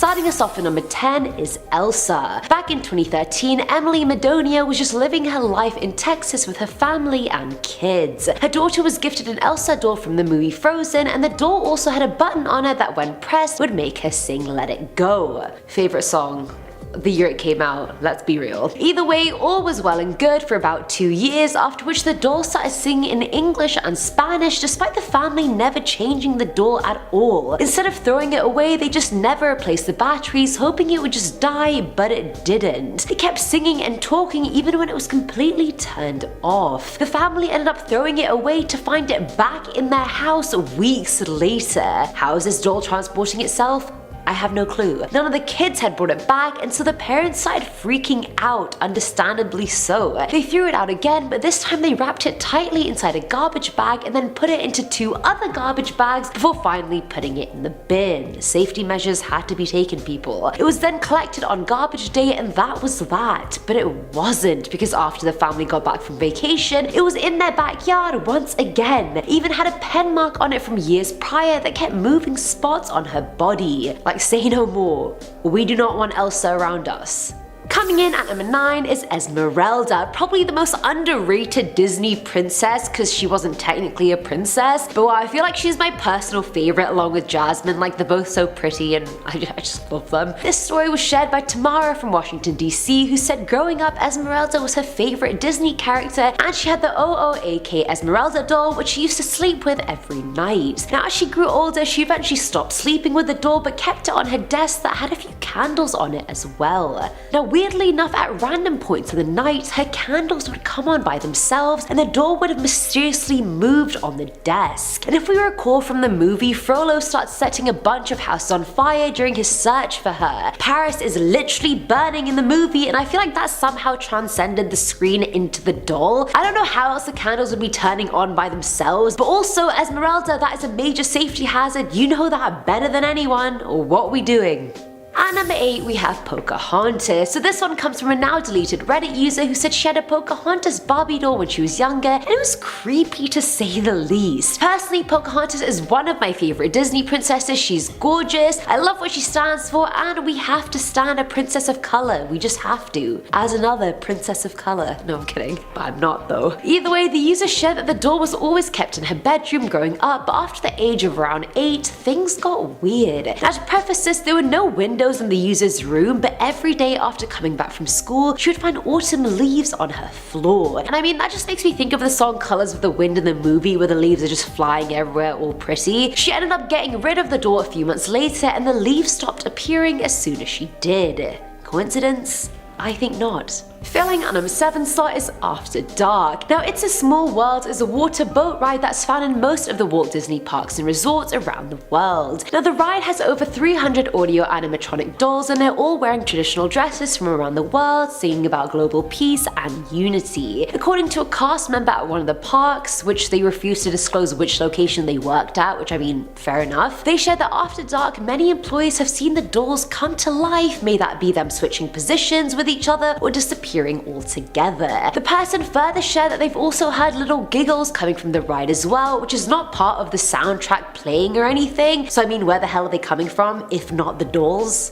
Starting us off at number 10 is Elsa. Back in 2013, Emily Madonia was just living her life in Texas with her family and kids. Her daughter was gifted an Elsa doll from the movie Frozen, and the doll also had a button on it that when pressed would make her sing Let It Go. Favorite song? The year it came out, let's be real. Either way, all was well and good for about 2 years, after which the doll started singing in English and Spanish despite the family never changing the doll at all. Instead of throwing it away, they just never replaced the batteries, hoping it would just die, but it didn't. It kept singing and talking even when it was completely turned off. The family ended up throwing it away to find it back in their house weeks later. How is this doll transporting itself? I have no clue. None of the kids had brought it back, and so the parents started freaking out, understandably so. They threw it out again, but this time they wrapped it tightly inside a garbage bag and then put it into 2 other garbage bags before finally putting it in the bin. Safety measures had to be taken, people. It was then collected on garbage day, and that was that. But it wasn't, because after the family got back from vacation, it was in their backyard once again. It even had a pen mark on it from years prior that kept moving spots on her body. Like, say no more. We do not want Elsa around us. Coming in at number 9 is Esmeralda, probably the most underrated Disney princess because she wasn't technically a princess, but I feel like she's my personal favorite along with Jasmine. Like, they're both so pretty and I just love them. This story was shared by Tamara from Washington DC, who said growing up Esmeralda was her favorite Disney character, and she had the OOAK Esmeralda doll which she used to sleep with every night. Now as she grew older, she eventually stopped sleeping with the doll but kept it on her desk that had a few candles on it as well. Now weirdly enough, at random points in the night, her candles would come on by themselves and the door would have mysteriously moved on the desk. And if we recall from the movie, Frollo starts setting a bunch of houses on fire during his search for her. Paris is literally burning in the movie, and I feel like that somehow transcended the screen into the doll. I don't know how else the candles would be turning on by themselves, but also Esmeralda, that is a major safety hazard. You know that better than anyone. What are we doing? At number 8 we have Pocahontas. So this one comes from a now deleted Reddit user who said she had a Pocahontas Barbie doll when she was younger, and it was creepy to say the least. Personally, Pocahontas is one of my favorite Disney princesses. She's gorgeous, I love what she stands for, and we have to stand a princess of color. We just have to. As another princess of color. No, I'm kidding, but I'm not though. Either way, the user shared that the doll was always kept in her bedroom growing up, but after the age of around 8, things got weird. Now to preface this, there were no windows in the user's room, but every day after coming back from school, she would find autumn leaves on her floor. And I mean, that just makes me think of the song Colors of the Wind in the movie where the leaves are just flying everywhere all pretty. She ended up getting rid of the doll a few months later, and the leaves stopped appearing as soon as she did. Coincidence? I think not. Filling at number 7 slot is After Dark. Now It's a Small World is a water boat ride that's found in most of the Walt Disney parks and resorts around the world. Now the ride has over 300 audio animatronic dolls, and they're all wearing traditional dresses from around the world, singing about global peace and unity. According to a cast member at one of the parks, which they refused to disclose which location they worked at, which I mean, fair enough, they shared that after dark many employees have seen the dolls come to life, may that be them switching positions with each other or disappearing altogether. The person further shared that they've also heard little giggles coming from the ride as well, which is not part of the soundtrack playing or anything, so I mean, where the hell are they coming from if not the dolls?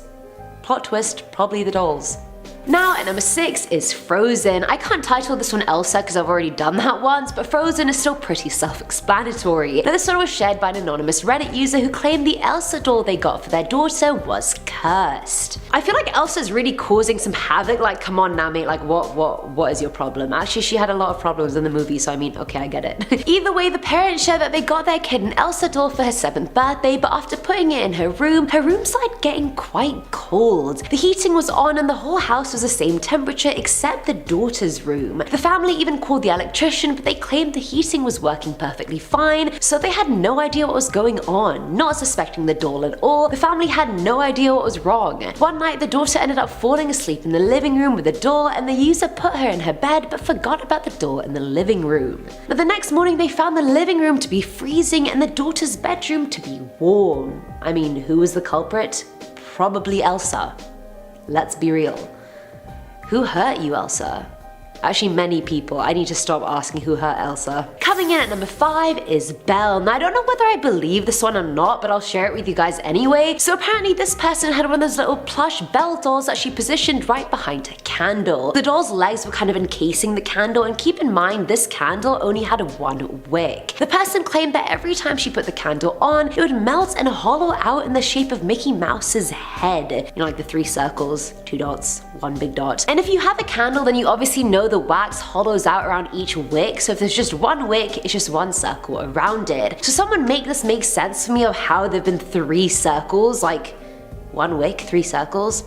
Plot twist, probably the dolls. Now at number 6 is Frozen. I can't title this one Elsa because I've already done that once, but Frozen is still pretty self-explanatory. Now this one was shared by an anonymous Reddit user who claimed the Elsa doll they got for their daughter was cursed. I feel like Elsa's really causing some havoc. Like, come on now mate, like what is your problem? Actually, she had a lot of problems in the movie, so I mean, okay, I get it. Either way, the parents shared that they got their kid an Elsa doll for her 7th birthday, but after putting it in her room started getting quite cold. The heating was on and the whole house was the same temperature except the daughter's room. The family even called the electrician, but they claimed the heating was working perfectly fine, so they had no idea what was going on. Not suspecting the doll at all, the family had no idea what was wrong. One night the daughter ended up falling asleep in the living room with the doll, and the user put her in her bed but forgot about the door in the living room. But the next morning they found the living room to be freezing and the daughter's bedroom to be warm. I mean, who was the culprit? Probably Elsa. Let's be real. Who hurt you, Elsa? Actually, many people. I need to stop asking who hurt Elsa. Coming in at number 5 is Belle. Now, I don't know whether I believe this one or not, but I'll share it with you guys anyway. So apparently this person had one of those little plush Belle dolls that she positioned right behind a candle. The doll's legs were kind of encasing the candle, and keep in mind this candle only had one wick. The person claimed that every time she put the candle on, it would melt and hollow out in the shape of Mickey Mouse's head. You know, like the 3 circles, 2 dots, 1 big dot. And if you have a candle, then you obviously know the wax hollows out around each wick, so if there's just 1 wick, it's just 1 circle around it. So someone make this make sense for me of how there've been 3 circles, like 1 wick, 3 circles?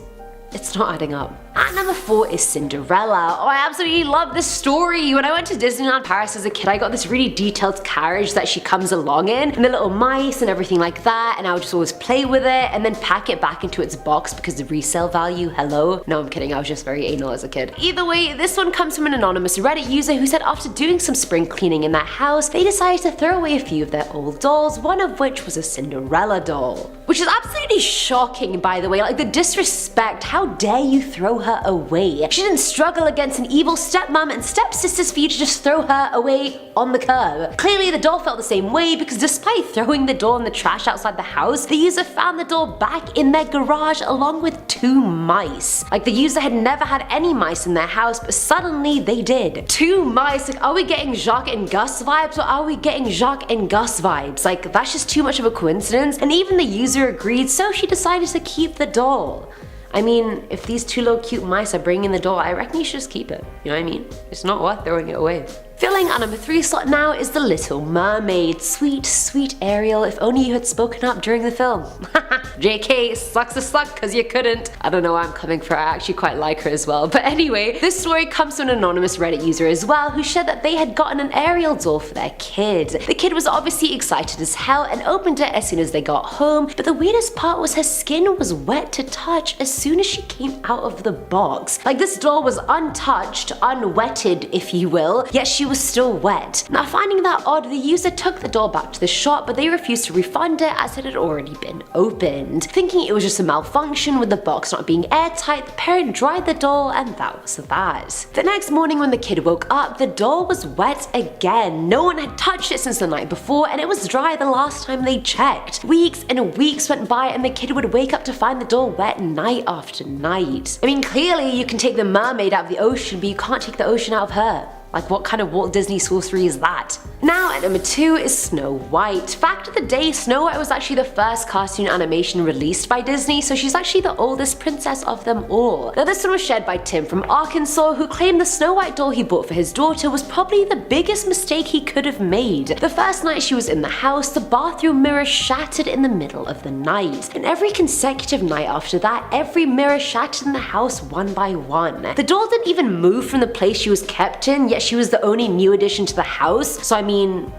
It's not adding up. At number 4 is Cinderella. Oh, I absolutely love this story. When I went to Disneyland Paris as a kid, I got this really detailed carriage that she comes along in, and the little mice and everything like that, and I would just always play with it and then pack it back into its box because the resale value, hello? No, I'm kidding, I was just very anal as a kid. Either way, this one comes from an anonymous Reddit user who said after doing some spring cleaning in their house, they decided to throw away a few of their old dolls, one of which was a Cinderella doll. Which is absolutely shocking, by the way, like the disrespect, how dare you throw her away? She didn't struggle against an evil stepmom and stepsisters for you to just throw her away on the curb. Clearly the doll felt the same way because despite throwing the doll in the trash outside the house, the user found the doll back in their garage along with 2 mice. Like the user had never had any mice in their house, but suddenly they did. 2 mice, like are we getting Jacques and Gus vibes or are we getting Jacques and Gus vibes? Like that's just too much of a coincidence, and even the user agreed, so she decided to keep the doll. I mean, if these 2 little cute mice are bringing the doll, I reckon you should just keep it. You know what I mean? It's not worth throwing it away. Filling our number 3 slot now is The Little Mermaid. Sweet, sweet Ariel, if only you had spoken up during the film. JK, sucks to suck cause you couldn't. I don't know where I'm coming from, I actually quite like her as well. But anyway, this story comes from an anonymous Reddit user as well who shared that they had gotten an Ariel doll for their kid. The kid was obviously excited as hell and opened it as soon as they got home, but the weirdest part was her skin was wet to touch as soon as she came out of the box. Like this doll was untouched, unwetted if you will, yet she was still wet. Now finding that odd, the user took the doll back to the shop, but they refused to refund it as it had already been opened. Thinking it was just a malfunction with the box not being airtight, the parent dried the doll and that was that. The next morning when the kid woke up, the doll was wet again. No one had touched it since the night before and it was dry the last time they checked. Weeks and weeks went by and the kid would wake up to find the doll wet night after night. I mean, clearly you can take the mermaid out of the ocean, but you can't take the ocean out of her. Like what kind of Walt Disney sorcery is that? Now at number 2 is Snow White. Fact of the day, Snow White was actually the first cartoon animation released by Disney, so she's actually the oldest princess of them all. Now this one was shared by Tim from Arkansas, who claimed the Snow White doll he bought for his daughter was probably the biggest mistake he could have made. The first night she was in the house, the bathroom mirror shattered in the middle of the night. And every consecutive night after that, every mirror shattered in the house one by one. The doll didn't even move from the place she was kept in, yet she was the only new addition to the house, so I mean,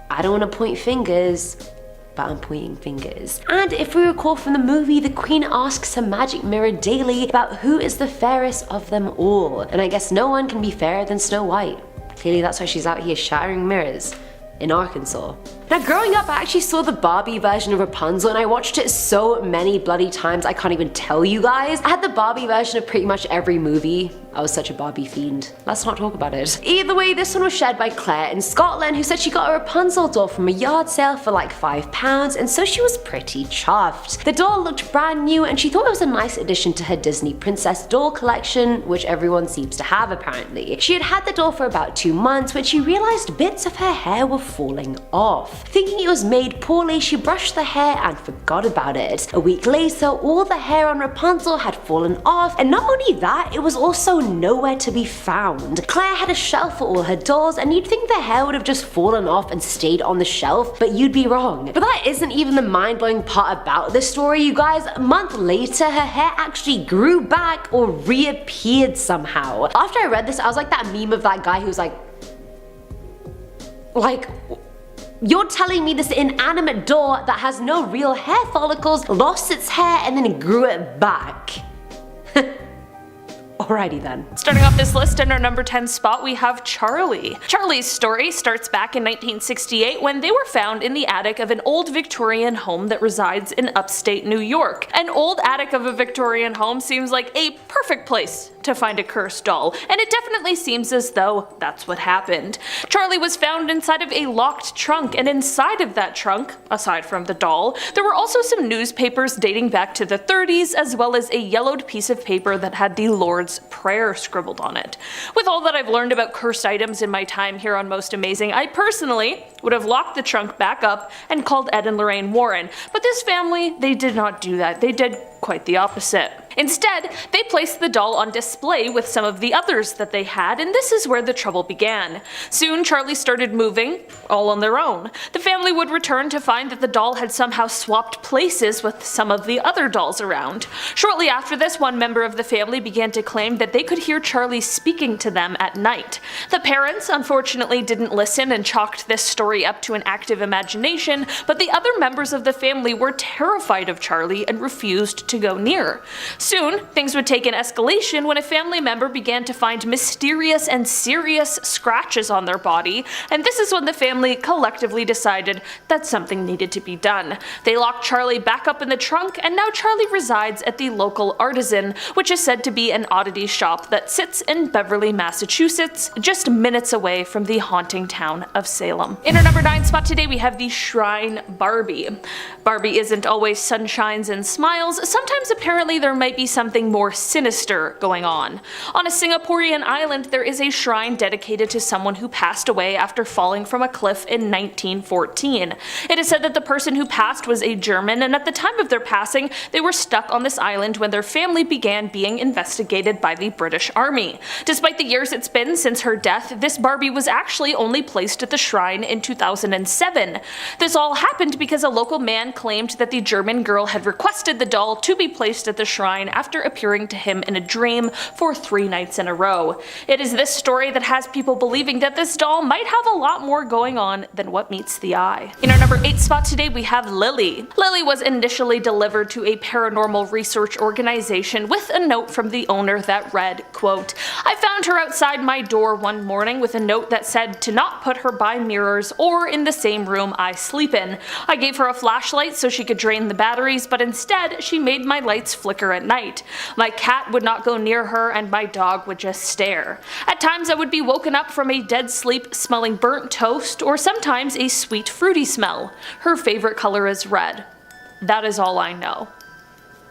I don't want to point fingers, but I'm pointing fingers. And if we recall from the movie, the queen asks her magic mirror daily about who is the fairest of them all, and I guess no one can be fairer than Snow White. Clearly that's why she's out here shattering mirrors in Arkansas. Now growing up, I actually saw the Barbie version of Rapunzel and I watched it so many bloody times I can't even tell you guys. I had the Barbie version of pretty much every movie. I was such a Barbie fiend. Let's not talk about it. Either way, this one was shared by Claire in Scotland, who said she got a Rapunzel doll from a yard sale for like £5, and so she was pretty chuffed. The doll looked brand new and she thought it was a nice addition to her Disney princess doll collection, which everyone seems to have apparently. She had had the doll for about 2 months when she realized bits of her hair were falling off. Thinking it was made poorly, she brushed the hair and forgot about it. A week later, all the hair on Rapunzel had fallen off, and not only that, it was also nowhere to be found. Claire had a shelf for all her dolls, and you'd think the hair would have just fallen off and stayed on the shelf, but you'd be wrong. But that isn't even the mind-blowing part about this story, you guys. A month later, her hair actually grew back or reappeared somehow. After I read this, I was like that meme of that guy who's like, you're telling me this inanimate doll that has no real hair follicles lost its hair and then grew it back? Alrighty then. Starting off this list in our number 10 spot, we have Charlie. Charlie's story starts back in 1968 when they were found in the attic of an old Victorian home that resides in upstate New York. An old attic of a Victorian home seems like a perfect place to to find a cursed doll, and it definitely seems as though that's what happened. Charlie was found inside of a locked trunk, and inside of that trunk, aside from the doll, there were also some newspapers dating back to the 30s, as well as a yellowed piece of paper that had the Lord's Prayer scribbled on it. With all that I've learned about cursed items in my time here on Most Amazing, I personally would have locked the trunk back up and called Ed and Lorraine Warren, but this family, they did not do that. They did quite the opposite. Instead, they placed the doll on display with some of the others that they had, and this is where the trouble began. Soon, Charlie started moving, all on their own. The family would return to find that the doll had somehow swapped places with some of the other dolls around. Shortly after this, one member of the family began to claim that they could hear Charlie speaking to them at night. The parents, unfortunately, didn't listen and chalked this story up to an active imagination, but the other members of the family were terrified of Charlie and refused to go near. Soon, things would take an escalation when a family member began to find mysterious and serious scratches on their body, and this is when the family collectively decided that something needed to be done. They locked Charlie back up in the trunk, and now Charlie resides at the local Artisan, which is said to be an oddity shop that sits in Beverly, Massachusetts, just minutes away from the haunting town of Salem. In our number 9 spot today, we have the Shrine Barbie. Barbie isn't always sunshines and smiles. Sometimes apparently there might be something more sinister going on. On a Singaporean island, there is a shrine dedicated to someone who passed away after falling from a cliff in 1914. It is said that the person who passed was a German, and at the time of their passing, they were stuck on this island when their family began being investigated by the British Army. Despite the years it's been since her death, this Barbie was actually only placed at the shrine in 2007. This all happened because a local man claimed that the German girl had requested the doll to be placed at the shrine after appearing to him in a dream for 3 nights in a row. It is this story that has people believing that this doll might have a lot more going on than what meets the eye. In our number 8 spot today, we have Lily. Lily was initially delivered to a paranormal research organization with a note from the owner that read, quote, "I found her outside my door one morning with a note that said to not put her by mirrors or in the same room I sleep in. I gave her a flashlight so she could drain the batteries, but instead she made my lights flicker at night. My cat would not go near her and my dog would just stare. At times I would be woken up from a dead sleep smelling burnt toast or sometimes a sweet fruity smell. Her favorite color is red. That is all I know."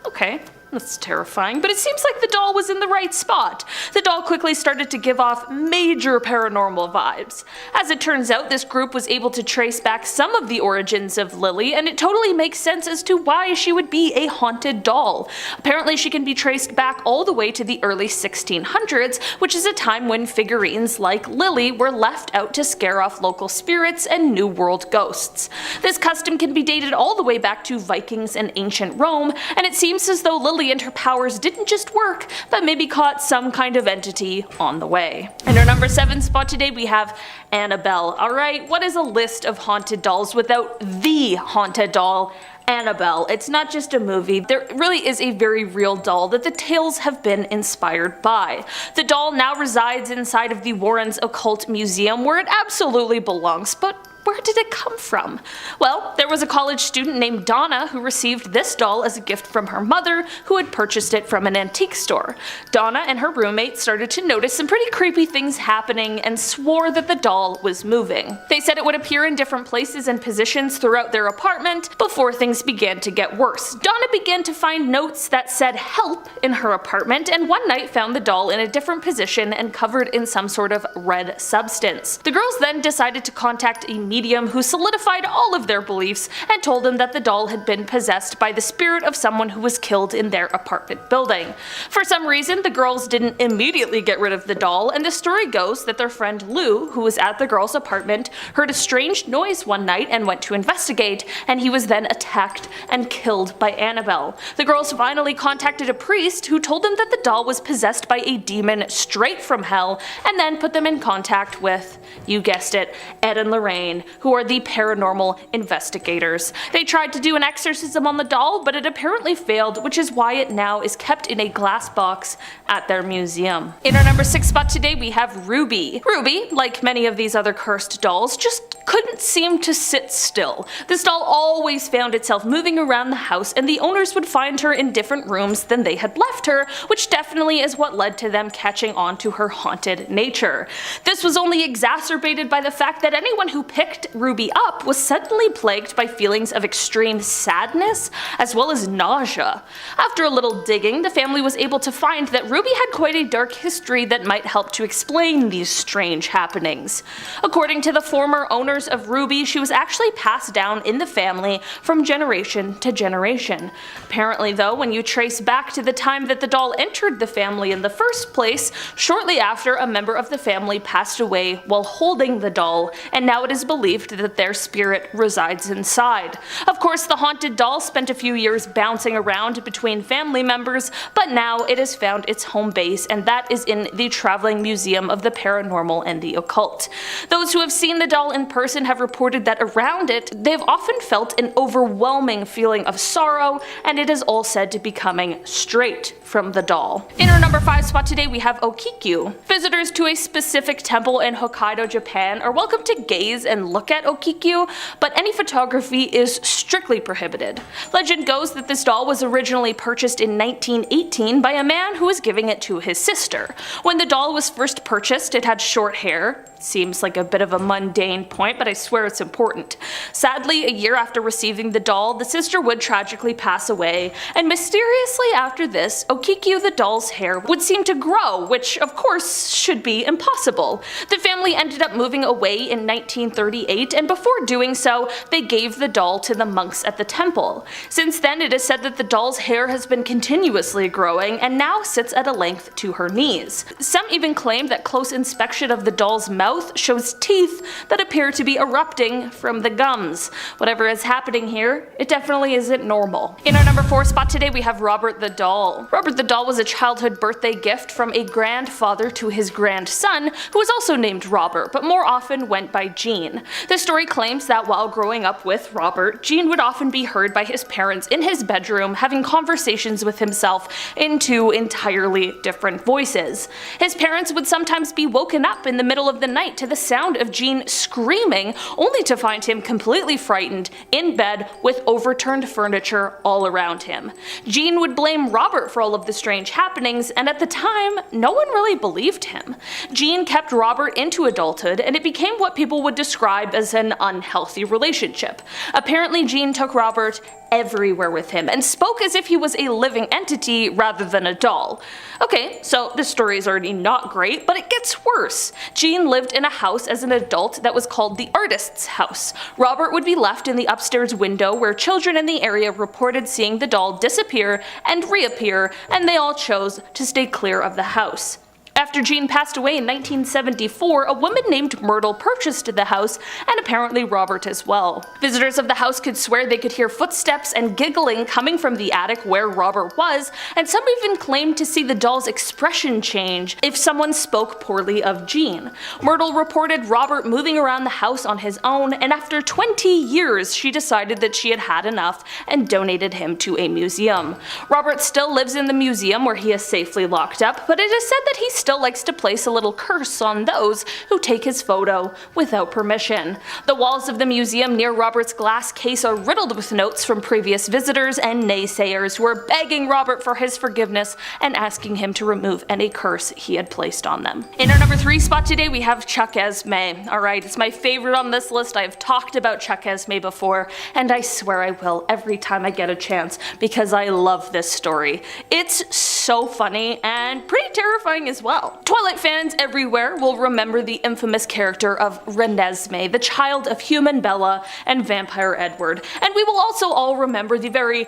Okay. That's terrifying, but it seems like the doll was in the right spot. The doll quickly started to give off major paranormal vibes. As it turns out, this group was able to trace back some of the origins of Lily, and it totally makes sense as to why she would be a haunted doll. Apparently she can be traced back all the way to the early 1600s, which is a time when figurines like Lily were left out to scare off local spirits and New World ghosts. This custom can be dated all the way back to Vikings and ancient Rome, and it seems as though Lily and her powers didn't just work, but maybe caught some kind of entity on the way. In our number 7 spot today, we have Annabelle. Alright, what is a list of haunted dolls without the haunted doll? Annabelle. It's not just a movie, there really is a very real doll that the tales have been inspired by. The doll now resides inside of the Warrens Occult Museum, where it absolutely belongs, but where did it come from? Well, there was a college student named Donna who received this doll as a gift from her mother, who had purchased it from an antique store. Donna and her roommate started to notice some pretty creepy things happening and swore that the doll was moving. They said it would appear in different places and positions throughout their apartment before things began to get worse. Donna began to find notes that said help in her apartment, and one night found the doll in a different position and covered in some sort of red substance. The girls then decided to contact a medium who solidified all of their beliefs and told them that the doll had been possessed by the spirit of someone who was killed in their apartment building. For some reason, the girls didn't immediately get rid of the doll, and the story goes that their friend Lou, who was at the girls' apartment, heard a strange noise one night and went to investigate, and he was then attacked and killed by Annabelle. The girls finally contacted a priest who told them that the doll was possessed by a demon straight from hell, and then put them in contact with, you guessed it, Ed and Lorraine, who are the paranormal investigators. They tried to do an exorcism on the doll, but it apparently failed, which is why it now is kept in a glass box at their museum. In our number 6 spot today, we have Ruby. Ruby, like many of these other cursed dolls, just couldn't seem to sit still. This doll always found itself moving around the house, and the owners would find her in different rooms than they had left her, which definitely is what led to them catching on to her haunted nature. This was only exacerbated by the fact that anyone who picked Ruby up was suddenly plagued by feelings of extreme sadness as well as nausea. After a little digging, the family was able to find that Ruby had quite a dark history that might help to explain these strange happenings. According to the former owners of Ruby, she was actually passed down in the family from generation to generation. Apparently though, when you trace back to the time that the doll entered the family in the first place, shortly after a member of the family passed away while holding the doll, and now it is believed that their spirit resides inside. Of course, the haunted doll spent a few years bouncing around between family members, but now it has found its home base, and that is in the Traveling Museum of the Paranormal and the Occult. Those who have seen the doll in person have reported that around it, they've often felt an overwhelming feeling of sorrow, and it is all said to be coming straight from the doll. In our number 5 spot today, we have Okiku. Visitors to a specific temple in Hokkaido, Japan are welcome to gaze and look at Okiku, but any photography is strictly prohibited. Legend goes that this doll was originally purchased in 1918 by a man who was giving it to his sister. When the doll was first purchased, it had short hair. Seems like a bit of a mundane point, but I swear it's important. Sadly, a year after receiving the doll, the sister would tragically pass away, and mysteriously after this, Okiku the doll's hair would seem to grow, which of course should be impossible. The family ended up moving away in 1938, and before doing so, they gave the doll to the monks at the temple. Since then, it is said that the doll's hair has been continuously growing and now sits at a length to her knees. Some even claim that close inspection of the doll's mouth shows teeth that appear to be erupting from the gums. Whatever is happening here, it definitely isn't normal. In our number 4 spot today, we have Robert the doll. Robert the doll was a childhood birthday gift from a grandfather to his grandson, who was also named Robert, but more often went by Gene. The story claims that while growing up with Robert, Gene would often be heard by his parents in his bedroom having conversations with himself in 2 entirely different voices. His parents would sometimes be woken up in the middle of the night to the sound of Gene screaming, only to find him completely frightened in bed with overturned furniture all around him. Gene would blame Robert for all of the strange happenings, and at the time, no one really believed him. Gene kept Robert into adulthood, and it became what people would describe as an unhealthy relationship. Apparently, Gene took Robert everywhere with him and spoke as if he was a living entity rather than a doll. Okay, so this story is already not great, but it gets worse. Gene lived in a house as an adult that was called the artist's house. Robert would be left in the upstairs window where children in the area reported seeing the doll disappear and reappear, and they all chose to stay clear of the house. After Gene passed away in 1974, a woman named Myrtle purchased the house, and apparently Robert as well. Visitors of the house could swear they could hear footsteps and giggling coming from the attic where Robert was, and some even claimed to see the doll's expression change if someone spoke poorly of Gene. Myrtle reported Robert moving around the house on his own, and after 20 years she decided that she had had enough and donated him to a museum. Robert still lives in the museum where he is safely locked up, but it is said that he still likes to place a little curse on those who take his photo without permission. The walls of the museum near Robert's glass case are riddled with notes from previous visitors and naysayers who are begging Robert for his forgiveness and asking him to remove any curse he had placed on them. In our number 3 spot today, we have Chuck Esme. Alright, it's my favorite on this list. I have talked about Chuck Esme before, and I swear I will every time I get a chance because I love this story. It's so funny and pretty terrifying as well. Twilight fans everywhere will remember the infamous character of Renesmee, the child of human Bella and vampire Edward, and we will also all remember the very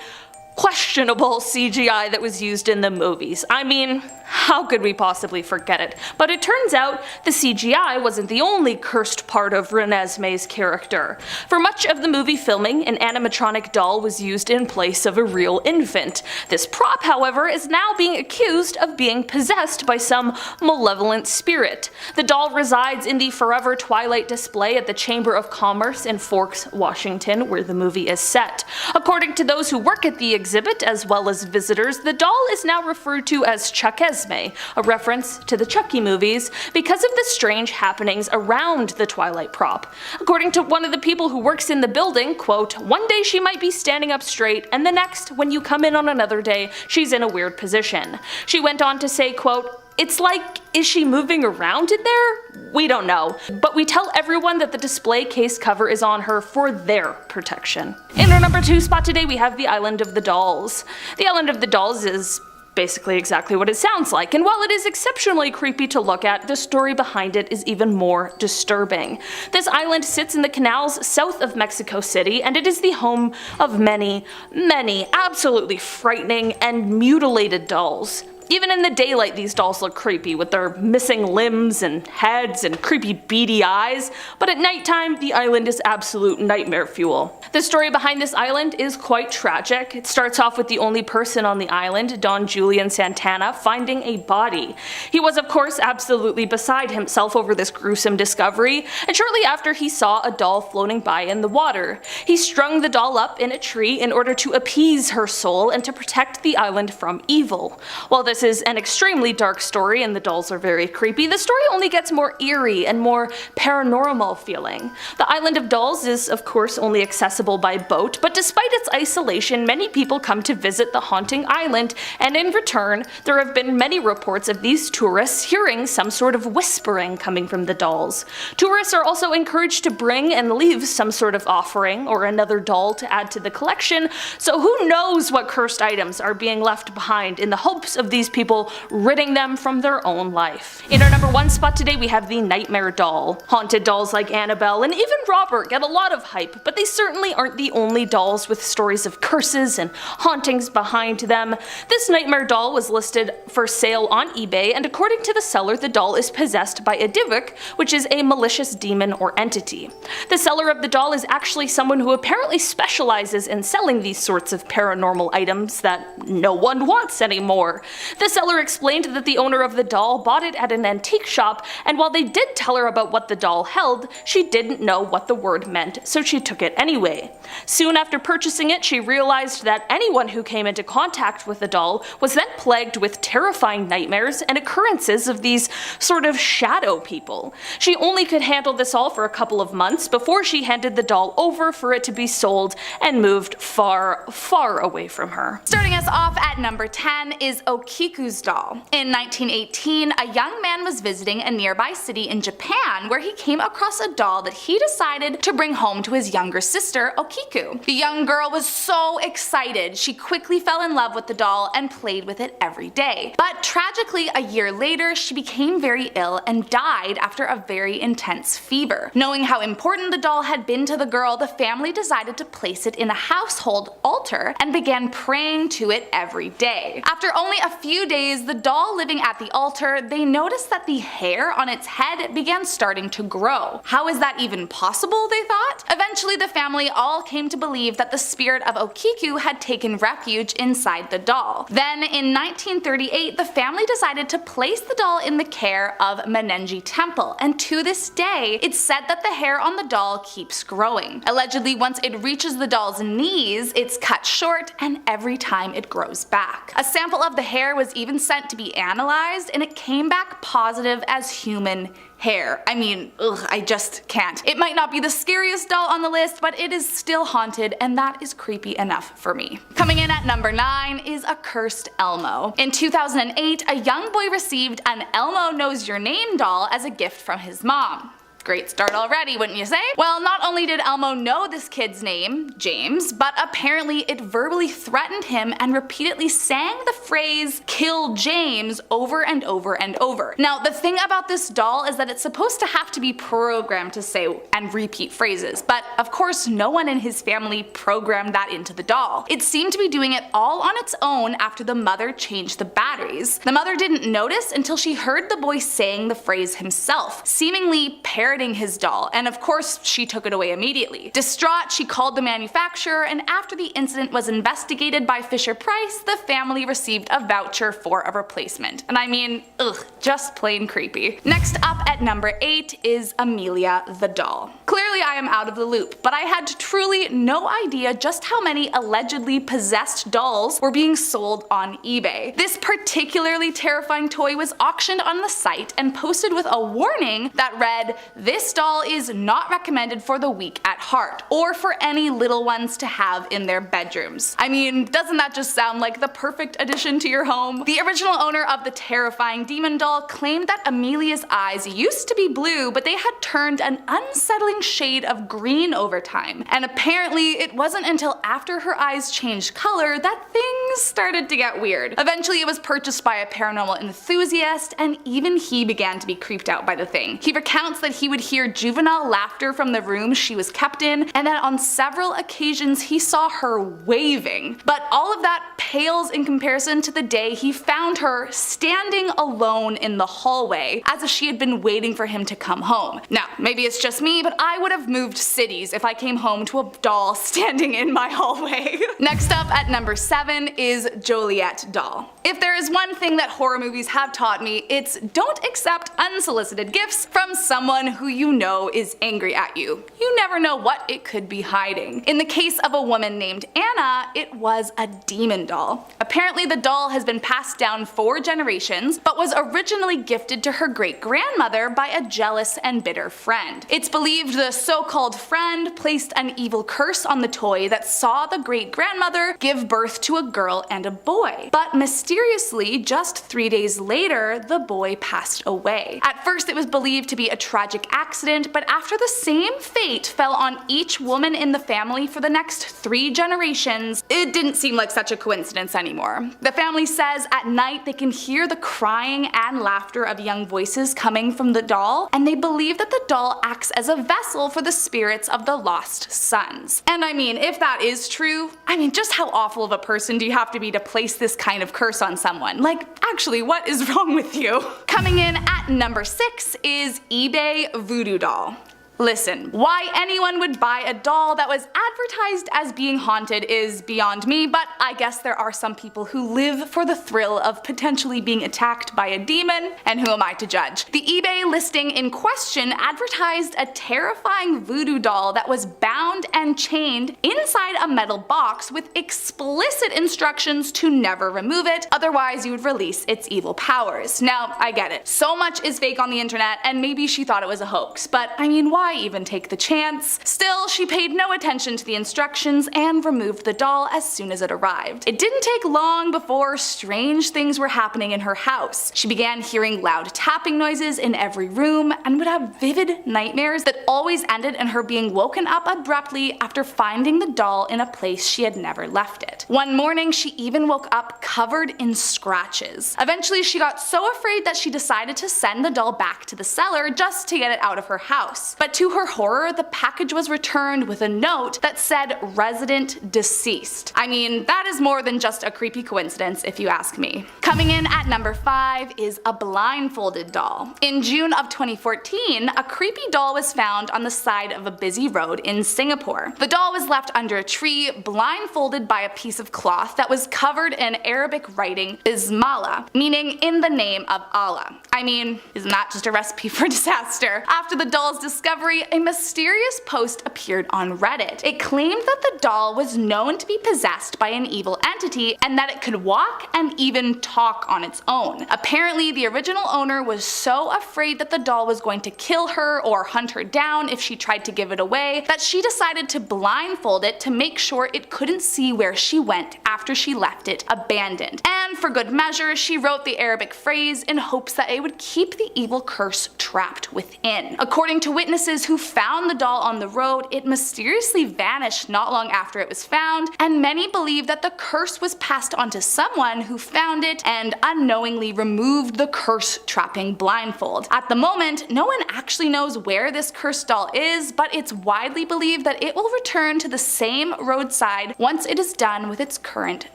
questionable CGI that was used in the movies. I mean, How could we possibly forget it? But it turns out the CGI wasn't the only cursed part of Renesmee's character. For much of the movie filming, an animatronic doll was used in place of a real infant. This prop, however, is now being accused of being possessed by some malevolent spirit. The doll resides in the Forever Twilight display at the Chamber of Commerce in Forks, Washington, where the movie is set. According to those who work at the exhibit, as well as visitors, the doll is now referred to as Chuckesme, a reference to the Chucky movies, because of the strange happenings around the Twilight prop. According to one of the people who works in the building, quote, "One day she might be standing up straight, and the next, when you come in on another day, she's in a weird position." She went on to say, quote, "It's like, is she moving around in there? We don't know, but we tell everyone that the display case cover is on her for their protection." In our number 2 spot today, we have the Island of the Dolls. The Island of the Dolls is basically exactly what it sounds like, and while it is exceptionally creepy to look at, the story behind it is even more disturbing. This island sits in the canals south of Mexico City, and it is the home of many, many absolutely frightening and mutilated dolls. Even in the daylight, these dolls look creepy, with their missing limbs and heads and creepy beady eyes, but at nighttime, the island is absolute nightmare fuel. The story behind this island is quite tragic. It starts off with the only person on the island, Don Julian Santana, finding a body. He was of course absolutely beside himself over this gruesome discovery, and shortly after he saw a doll floating by in the water. He strung the doll up in a tree in order to appease her soul and to protect the island from evil. While this is an extremely dark story and the dolls are very creepy, the story only gets more eerie and more paranormal feeling. The Island of Dolls is of course only accessible by boat, but despite its isolation, many people come to visit the haunting island, and in return, there have been many reports of these tourists hearing some sort of whispering coming from the dolls. Tourists are also encouraged to bring and leave some sort of offering or another doll to add to the collection, so who knows what cursed items are being left behind in the hopes of these people ridding them from their own life. In our number 1 spot today, we have the Nightmare Doll. Haunted dolls like Annabelle and even Robert get a lot of hype, but they certainly aren't the only dolls with stories of curses and hauntings behind them. This Nightmare Doll was listed for sale on eBay, and according to the seller, the doll is possessed by a Divik, which is a malicious demon or entity. The seller of the doll is actually someone who apparently specializes in selling these sorts of paranormal items that no one wants anymore. The seller explained that the owner of the doll bought it at an antique shop, and while they did tell her about what the doll held, she didn't know what the word meant, so she took it anyway. Soon after purchasing it, she realized that anyone who came into contact with the doll was then plagued with terrifying nightmares and occurrences of these sort of shadow people. She only could handle this all for a couple of months before she handed the doll over for it to be sold and moved far, far away from her. Starting us off at number 10 is Okiku's doll. In 1918, a young man was visiting a nearby city in Japan where he came across a doll that he decided to bring home to his younger sister, Okiku. The young girl was so excited, she quickly fell in love with the doll and played with it every day. But tragically, a year later, she became very ill and died after a very intense fever. Knowing how important the doll had been to the girl, the family decided to place it in a household altar and began praying to it every day. After only a few days, the doll living at the altar, they noticed that the hair on its head began starting to grow. How is that even possible, they thought? Eventually, the family all came to believe that the spirit of Okiku had taken refuge inside the doll. Then, in 1938, the family decided to place the doll in the care of Menenji Temple, and to this day, it's said that the hair on the doll keeps growing. Allegedly, once it reaches the doll's knees, it's cut short, and every time it grows back. A sample of the hair was even sent to be analyzed, and it came back positive as human hair. I mean, ugh, I just can't. It might not be the scariest doll on the list, but it is still haunted, and that is creepy enough for me. Coming in at number 9 is a cursed Elmo. In 2008, a young boy received an Elmo Knows Your Name doll as a gift from his mom. Great start already, wouldn't you say? Well, not only did Elmo know this kid's name, James, but apparently it verbally threatened him and repeatedly sang the phrase, "Kill James," over and over and over. Now, the thing about this doll is that it's supposed to have to be programmed to say and repeat phrases, but of course no one in his family programmed that into the doll. It seemed to be doing it all on its own after the mother changed the batteries. The mother didn't notice until she heard the boy saying the phrase himself, seemingly parroting his doll, and of course she took it away immediately. Distraught, she called the manufacturer, and after the incident was investigated by Fisher-Price, the family received a voucher for a replacement. And I mean, ugh, just plain creepy. Next up at number 8 is Amelia the doll. Clearly I am out of the loop, but I had truly no idea just how many allegedly possessed dolls were being sold on eBay. This particularly terrifying toy was auctioned on the site and posted with a warning that read, "This doll is not recommended for the weak at heart, or for any little ones to have in their bedrooms." I mean, doesn't that just sound like the perfect addition to your home? The original owner of the terrifying demon doll claimed that Amelia's eyes used to be blue, but they had turned an unsettling shade of green over time. And apparently it wasn't until after her eyes changed color that things started to get weird. Eventually it was purchased by a paranormal enthusiast, and even he began to be creeped out by the thing. He recounts that he would hear juvenile laughter from the room she was kept in, and that on several occasions he saw her waving. But all of that pales in comparison to the day he found her standing alone in the hallway, as if she had been waiting for him to come home. Now, maybe it's just me, but I would have moved cities if I came home to a doll standing in my hallway. Next up at number 7 is Joliet doll. If there is one thing that horror movies have taught me, it's don't accept unsolicited gifts from someone who you know is angry at you. You never know what it could be hiding. In the case of a woman named Anna, it was a demon doll. Apparently the doll has been passed down 4 generations, but was originally gifted to her great-grandmother by a jealous and bitter friend. It's believed the so-called friend placed an evil curse on the toy that saw the great-grandmother give birth to a girl and a boy. But mysteriously, just 3 days later, the boy passed away. At first it was believed to be a tragic accident, but after the same fate fell on each woman in the family for the next 3 generations, it didn't seem like such a coincidence anymore. The family says at night they can hear the crying and laughter of young voices coming from the doll, and they believe that the doll acts as a vessel for the spirits of the lost sons. And I mean, if that is true, I mean, just how awful of a person do you have to be to place this kind of curse on someone? Like, actually, what is wrong with you? Coming in at number 6 is eBay Voodoo doll. Listen, why anyone would buy a doll that was advertised as being haunted is beyond me, but I guess there are some people who live for the thrill of potentially being attacked by a demon, and who am I to judge? The eBay listing in question advertised a terrifying voodoo doll that was bound and chained inside a metal box with explicit instructions to never remove it, otherwise you would release its evil powers. Now, I get it. So much is fake on the internet, and maybe she thought it was a hoax, but I mean, why even take the chance? Still, she paid no attention to the instructions and removed the doll as soon as it arrived. It didn't take long before strange things were happening in her house. She began hearing loud tapping noises in every room and would have vivid nightmares that always ended in her being woken up abruptly after finding the doll in a place she had never left it. One morning, she even woke up covered in scratches. Eventually, she got so afraid that she decided to send the doll back to the seller just to get it out of her house. But to her horror, the package was returned with a note that said resident deceased. I mean, that is more than just a creepy coincidence if you ask me. Coming in at number 5 is a blindfolded doll. In June of 2014, a creepy doll was found on the side of a busy road in Singapore. The doll was left under a tree, blindfolded by a piece of cloth that was covered in Arabic writing Bismillah, meaning in the name of Allah. I mean, isn't that just a recipe for disaster? After the doll's discovery, a mysterious post appeared on Reddit. It claimed that the doll was known to be possessed by an evil entity and that it could walk and even talk. talk on its own. Apparently, the original owner was so afraid that the doll was going to kill her or hunt her down if she tried to give it away that she decided to blindfold it to make sure it couldn't see where she went after she left it abandoned. And for good measure, she wrote the Arabic phrase in hopes that it would keep the evil curse trapped within. According to witnesses who found the doll on the road, it mysteriously vanished not long after it was found, and many believe that the curse was passed on to someone who found it and unknowingly removed the curse trapping blindfold. At the moment, no one actually knows where this cursed doll is, but it's widely believed that it will return to the same roadside once it is done with its current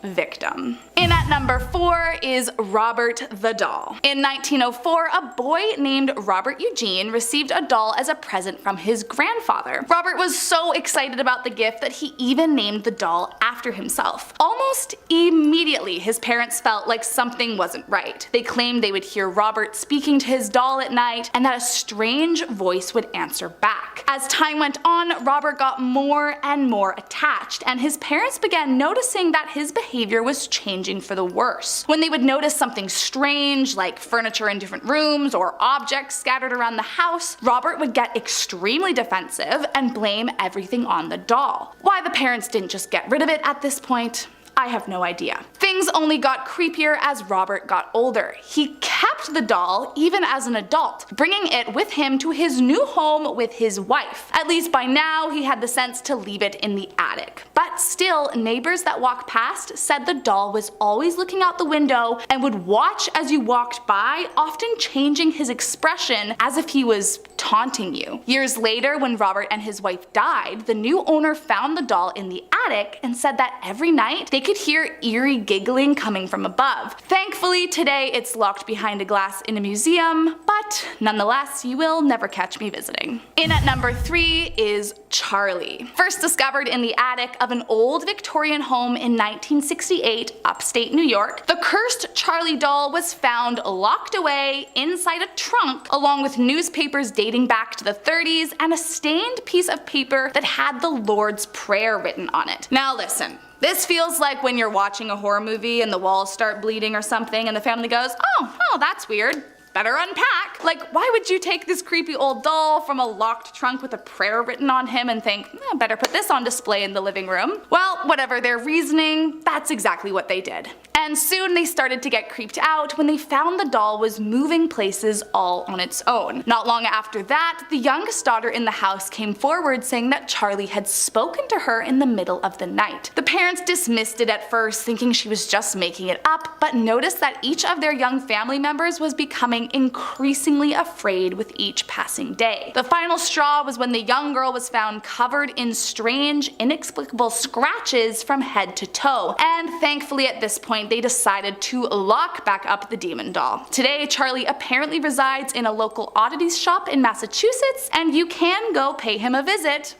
victim. In at number 4 is Robert the doll. In 1904, a boy named Robert Eugene received a doll as a present from his grandfather. Robert was so excited about the gift that he even named the doll after himself. Almost immediately, his parents felt like something wasn't right. They claimed they would hear Robert speaking to his doll at night and that a strange voice would answer back. As time went on, Robert got more and more attached, and his parents began noticing that his behavior was changing for the worse. When they would notice something strange, like furniture in different rooms or objects scattered around the house, Robert would get extremely defensive and blame everything on the doll. Why the parents didn't just get rid of it at this point, I have no idea. Things only got creepier as Robert got older. He kept the doll even as an adult, bringing it with him to his new home with his wife. At least by now, he had the sense to leave it in the attic. But still, neighbors that walked past said the doll was always looking out the window and would watch as you walked by, often changing his expression as if he was taunting you. Years later, when Robert and his wife died, the new owner found the doll in the attic and said that every night they could hear eerie giggling coming from above. Thankfully, today it's locked behind a glass in a museum, but nonetheless, you will never catch me visiting. In at number 3 is Charlie. First discovered in the attic of an old Victorian home in 1968, upstate New York, the cursed Charlie doll was found locked away inside a trunk, along with newspapers dating back to the 30s and a stained piece of paper that had the Lord's Prayer written on it. Now listen. This feels like when you're watching a horror movie and the walls start bleeding or something and the family goes, oh, that's weird. Better unpack. Like, why would you take this creepy old doll from a locked trunk with a prayer written on him and think, better put this on display in the living room? Well, whatever their reasoning, that's exactly what they did. And soon they started to get creeped out when they found the doll was moving places all on its own. Not long after that, the youngest daughter in the house came forward saying that Charlie had spoken to her in the middle of the night. The parents dismissed it at first, thinking she was just making it up, but noticed that each of their young family members was becoming increasingly afraid with each passing day. The final straw was when the young girl was found covered in strange, inexplicable scratches from head to toe, and thankfully at this point they decided to lock back up the demon doll. Today, Charlie apparently resides in a local oddities shop in Massachusetts, and you can go pay him a visit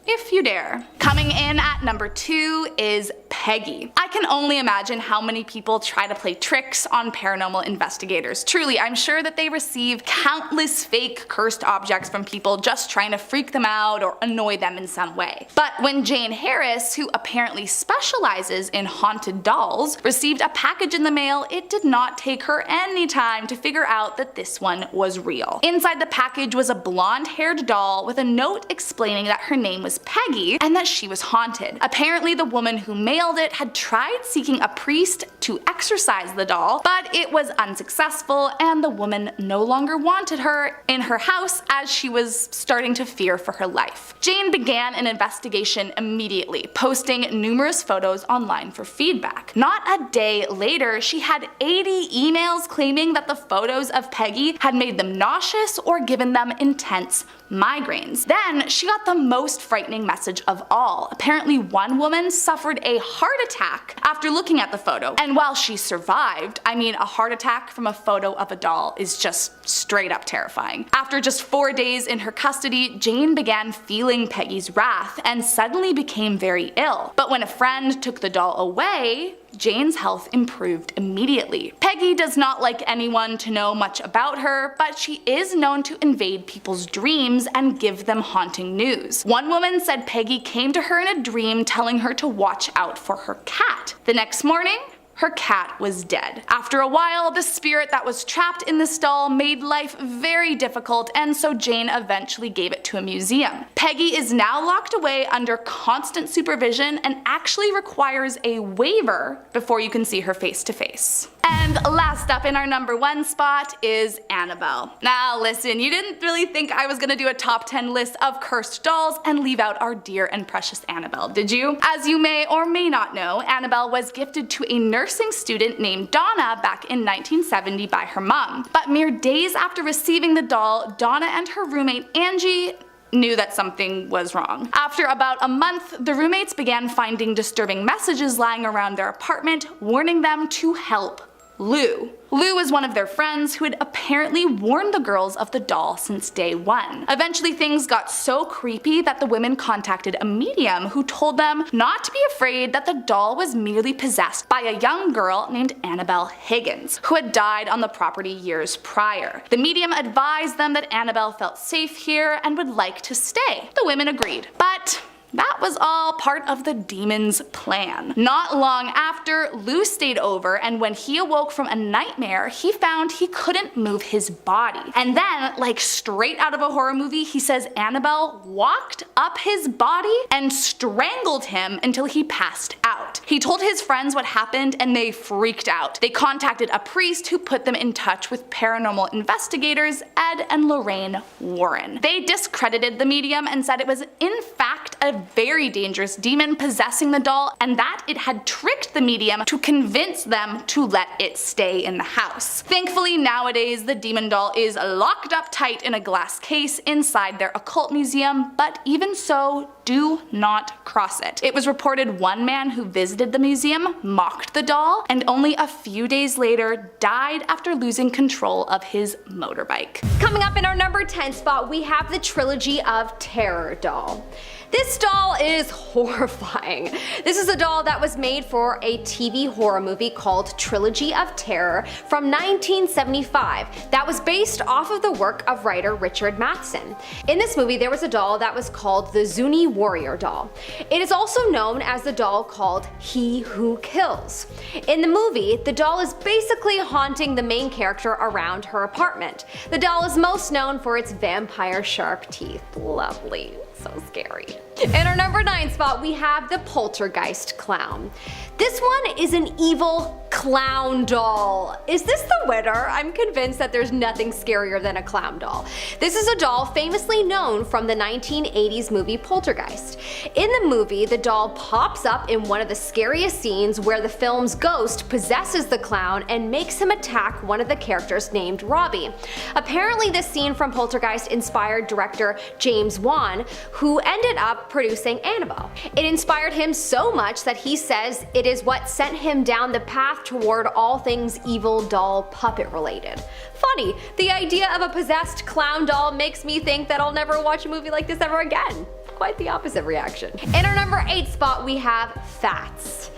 if you dare. Coming in at number 2 is Peggy. I can only imagine how many people try to play tricks on paranormal investigators. Truly, I'm sure that they receive countless fake cursed objects from people just trying to freak them out or annoy them in some way. But when Jane Harris, who apparently specializes in haunted dolls, received a package in the mail, it did not take her any time to figure out that this one was real. Inside the package was a blonde-haired doll with a note explaining that her name was Peggy and that she was haunted. Apparently, the woman who mailed it had tried seeking a priest to exorcise the doll, but it was unsuccessful and the woman no longer wanted her in her house as she was starting to fear for her life. Jane began an investigation immediately, posting numerous photos online for feedback. Not a day later, she had 80 emails claiming that the photos of Peggy had made them nauseous or given them intense migraines. Then she got the most frightening message of all. Apparently, one woman suffered a heart attack after looking at the photo, and while she survived, I mean, a heart attack from a photo of a doll is just straight up terrifying. After just 4 days in her custody, Jane began feeling Peggy's wrath and suddenly became very ill. But when a friend took the doll away, Jane's health improved immediately. Peggy does not like anyone to know much about her, but she is known to invade people's dreams and give them haunting news. One woman said Peggy came to her in a dream telling her to watch out for her cat. The next morning, her cat was dead. After a while, the spirit that was trapped in this doll made life very difficult, and so Jane eventually gave it to a museum. Peggy is now locked away under constant supervision and actually requires a waiver before you can see her face to face. And last up in our number 1 spot is Annabelle. Now listen, you didn't really think I was gonna do a top 10 list of cursed dolls and leave out our dear and precious Annabelle, did you? As you may or may not know, Annabelle was gifted to a nursing student named Donna back in 1970 by her mom. But mere days after receiving the doll, Donna and her roommate Angie knew that something was wrong. After about a month, the roommates began finding disturbing messages lying around their apartment, warning them to help Lou. Lou was one of their friends who had apparently warned the girls of the doll since day 1. Eventually things got so creepy that the women contacted a medium who told them not to be afraid, that the doll was merely possessed by a young girl named Annabelle Higgins, who had died on the property years prior. The medium advised them that Annabelle felt safe here and would like to stay. The women agreed, but that was all part of the demon's plan. Not long after, Lou stayed over, and when he awoke from a nightmare, he found he couldn't move his body. And then, like straight out of a horror movie, he says Annabelle walked up his body and strangled him until he passed out. He told his friends what happened and they freaked out. They contacted a priest who put them in touch with paranormal investigators Ed and Lorraine Warren. They discredited the medium and said it was in fact a very dangerous demon possessing the doll, and that it had tricked the medium to convince them to let it stay in the house. Thankfully, nowadays the demon doll is locked up tight in a glass case inside their occult museum, but even so, do not cross it. It was reported one man who visited the museum mocked the doll, and only a few days later died after losing control of his motorbike. Coming up in our number 10 spot, we have the Trilogy of Terror doll. This doll is horrifying. This is a doll that was made for a TV horror movie called Trilogy of Terror from 1975 that was based off of the work of writer Richard Matheson. In this movie there was a doll that was called the Zuni Warrior doll. It is also known as the doll called He Who Kills. In the movie, the doll is basically haunting the main character around her apartment. The doll is most known for its vampire sharp teeth. Lovely. So scary. In our number 9 spot, we have the Poltergeist clown. This one is an evil clown doll. Is this the winner? I'm convinced that there's nothing scarier than a clown doll. This is a doll famously known from the 1980s movie Poltergeist. In the movie, the doll pops up in one of the scariest scenes where the film's ghost possesses the clown and makes him attack one of the characters named Robbie. Apparently this scene from Poltergeist inspired director James Wan, who ended up producing Annabelle. It inspired him so much that he says it is what sent him down the path toward all things evil doll puppet related. Funny, the idea of a possessed clown doll makes me think that I'll never watch a movie like this ever again. Quite the opposite reaction. In our number 8 spot, we have Fats.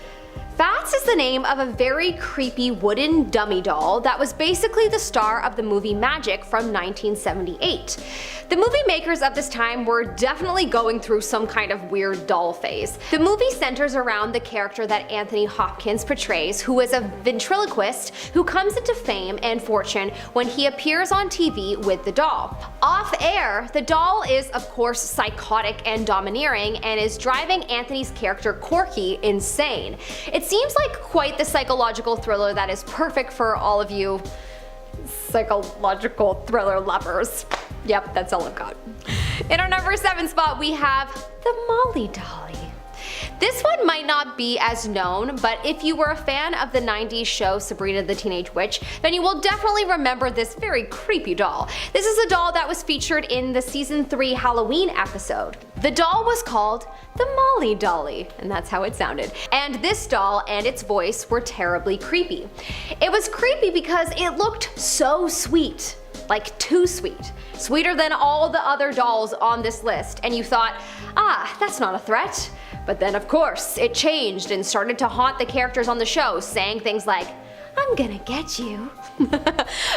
Fats is the name of a very creepy wooden dummy doll that was basically the star of the movie Magic from 1978. The movie makers of this time were definitely going through some kind of weird doll phase. The movie centers around the character that Anthony Hopkins portrays, who is a ventriloquist who comes into fame and fortune when he appears on TV with the doll. Off air, the doll is of course psychotic and domineering and is driving Anthony's character Corky insane. It seems like quite the psychological thriller that is perfect for all of you psychological thriller lovers. Yep, that's all I've got. In our number 7 spot, we have the Molly Dolly. This one might not be as known, but if you were a fan of the 90s show Sabrina the Teenage Witch, then you will definitely remember this very creepy doll. This is a doll that was featured in the season 3 Halloween episode. The doll was called the Molly Dolly, and that's how it sounded. And this doll and its voice were terribly creepy. It was creepy because it looked so sweet. Like too sweet. Sweeter than all the other dolls on this list, and you thought, ah, that's not a threat. But then of course, it changed and started to haunt the characters on the show, saying things like, I'm gonna get you.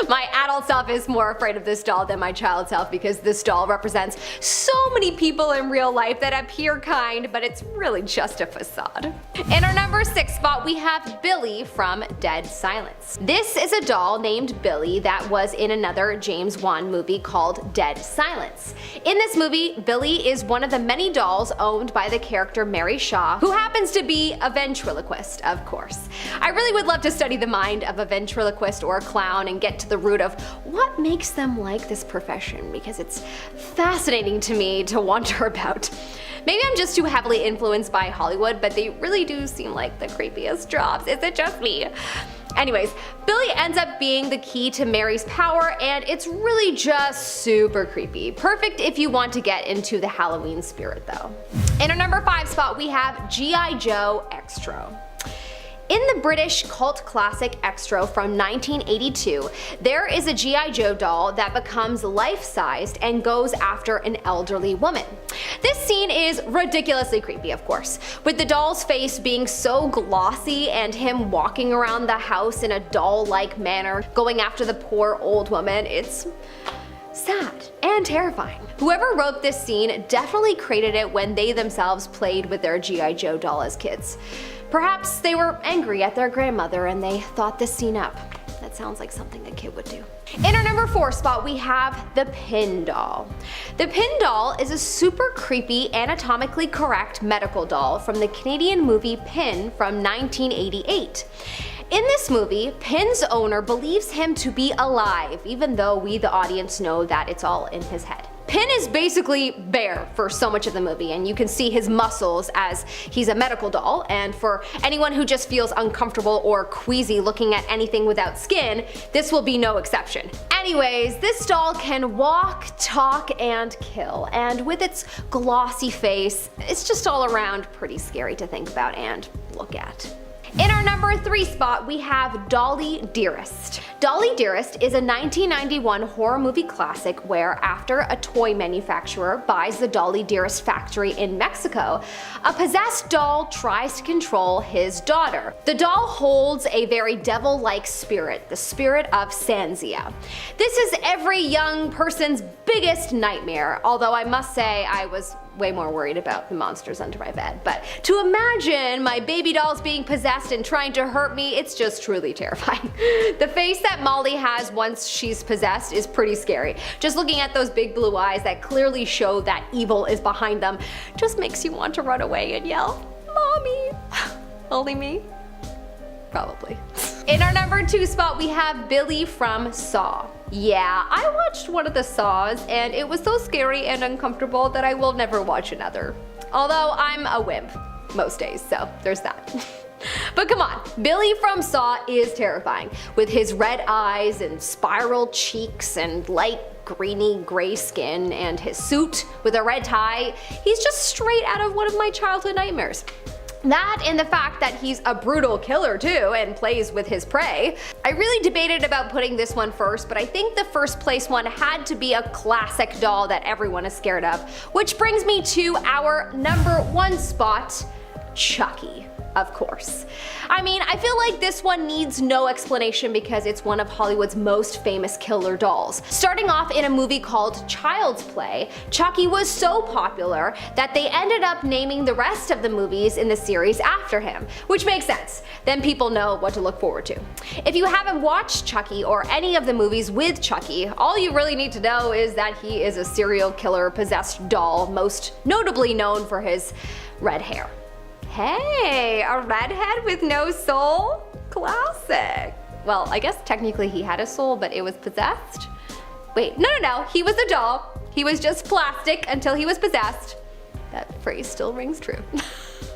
My adult self is more afraid of this doll than my child self because this doll represents so many people in real life that appear kind, but it's really just a facade. In our number 6 spot, we have Billy from Dead Silence. This is a doll named Billy that was in another James Wan movie called Dead Silence. In this movie, Billy is one of the many dolls owned by the character Mary Shaw, who happens to be a ventriloquist, of course. I really would love to study the mind of a ventriloquist or a clown and get to the root of what makes them like this profession, because it's fascinating to me to wonder about. Maybe I'm just too heavily influenced by Hollywood, but they really do seem like the creepiest jobs. Is it just me? Anyways, Billy ends up being the key to Mary's power, and it's really just super creepy. Perfect if you want to get into the Halloween spirit though. In our number 5 spot, we have G.I. Joe Extra. In the British cult classic Extra from 1982, there is a G.I. Joe doll that becomes life-sized and goes after an elderly woman. This scene is ridiculously creepy, of course, with the doll's face being so glossy and him walking around the house in a doll-like manner, going after the poor old woman. It's sad and terrifying. Whoever wrote this scene definitely created it when they themselves played with their G.I. Joe doll as kids. Perhaps they were angry at their grandmother and they thought this scene up. That sounds like something a kid would do. In our number 4 spot, we have the Pin doll. The Pin doll is a super creepy, anatomically correct medical doll from the Canadian movie Pin from 1988. In this movie, Pin's owner believes him to be alive, even though we, the audience, know that it's all in his head. Pin is basically bare for so much of the movie, and you can see his muscles as he's a medical doll, and for anyone who just feels uncomfortable or queasy looking at anything without skin, this will be no exception. Anyways, this doll can walk, talk, and kill, and with its glossy face, it's just all around pretty scary to think about and look at. In our number 3 spot, we have Dolly Dearest. Dolly Dearest is a 1991 horror movie classic where, after a toy manufacturer buys the Dolly Dearest factory in Mexico, a possessed doll tries to control his daughter. The doll holds a very devil-like spirit, the spirit of Sanzia. This is every young person's biggest nightmare, although I must say I was way more worried about the monsters under my bed. But to imagine my baby dolls being possessed and trying to hurt me, it's just truly terrifying. The face that Molly has once she's possessed is pretty scary. Just looking at those big blue eyes that clearly show that evil is behind them just makes you want to run away and yell, "Mommy!" Only me? Probably. In our number 2 spot, we have Billy from Saw. Yeah, I watched one of the Saws and it was so scary and uncomfortable that I will never watch another. Although I'm a wimp most days, so there's that. But come on, Billy from Saw is terrifying. With his red eyes and spiral cheeks and light greeny gray skin and his suit with a red tie, he's just straight out of one of my childhood nightmares. That and the fact that he's a brutal killer too and plays with his prey. I really debated about putting this one first, but I think the first place one had to be a classic doll that everyone is scared of. Which brings me to our number 1 spot, Chucky. Of course. I mean, I feel like this one needs no explanation because it's one of Hollywood's most famous killer dolls. Starting off in a movie called Child's Play, Chucky was so popular that they ended up naming the rest of the movies in the series after him, which makes sense. Then people know what to look forward to. If you haven't watched Chucky or any of the movies with Chucky, all you really need to know is that he is a serial killer possessed doll, most notably known for his red hair. Hey, a redhead with no soul? Classic. Well, I guess technically he had a soul, but it was possessed? Wait, no, he was a doll. He was just plastic until he was possessed. That phrase still rings true.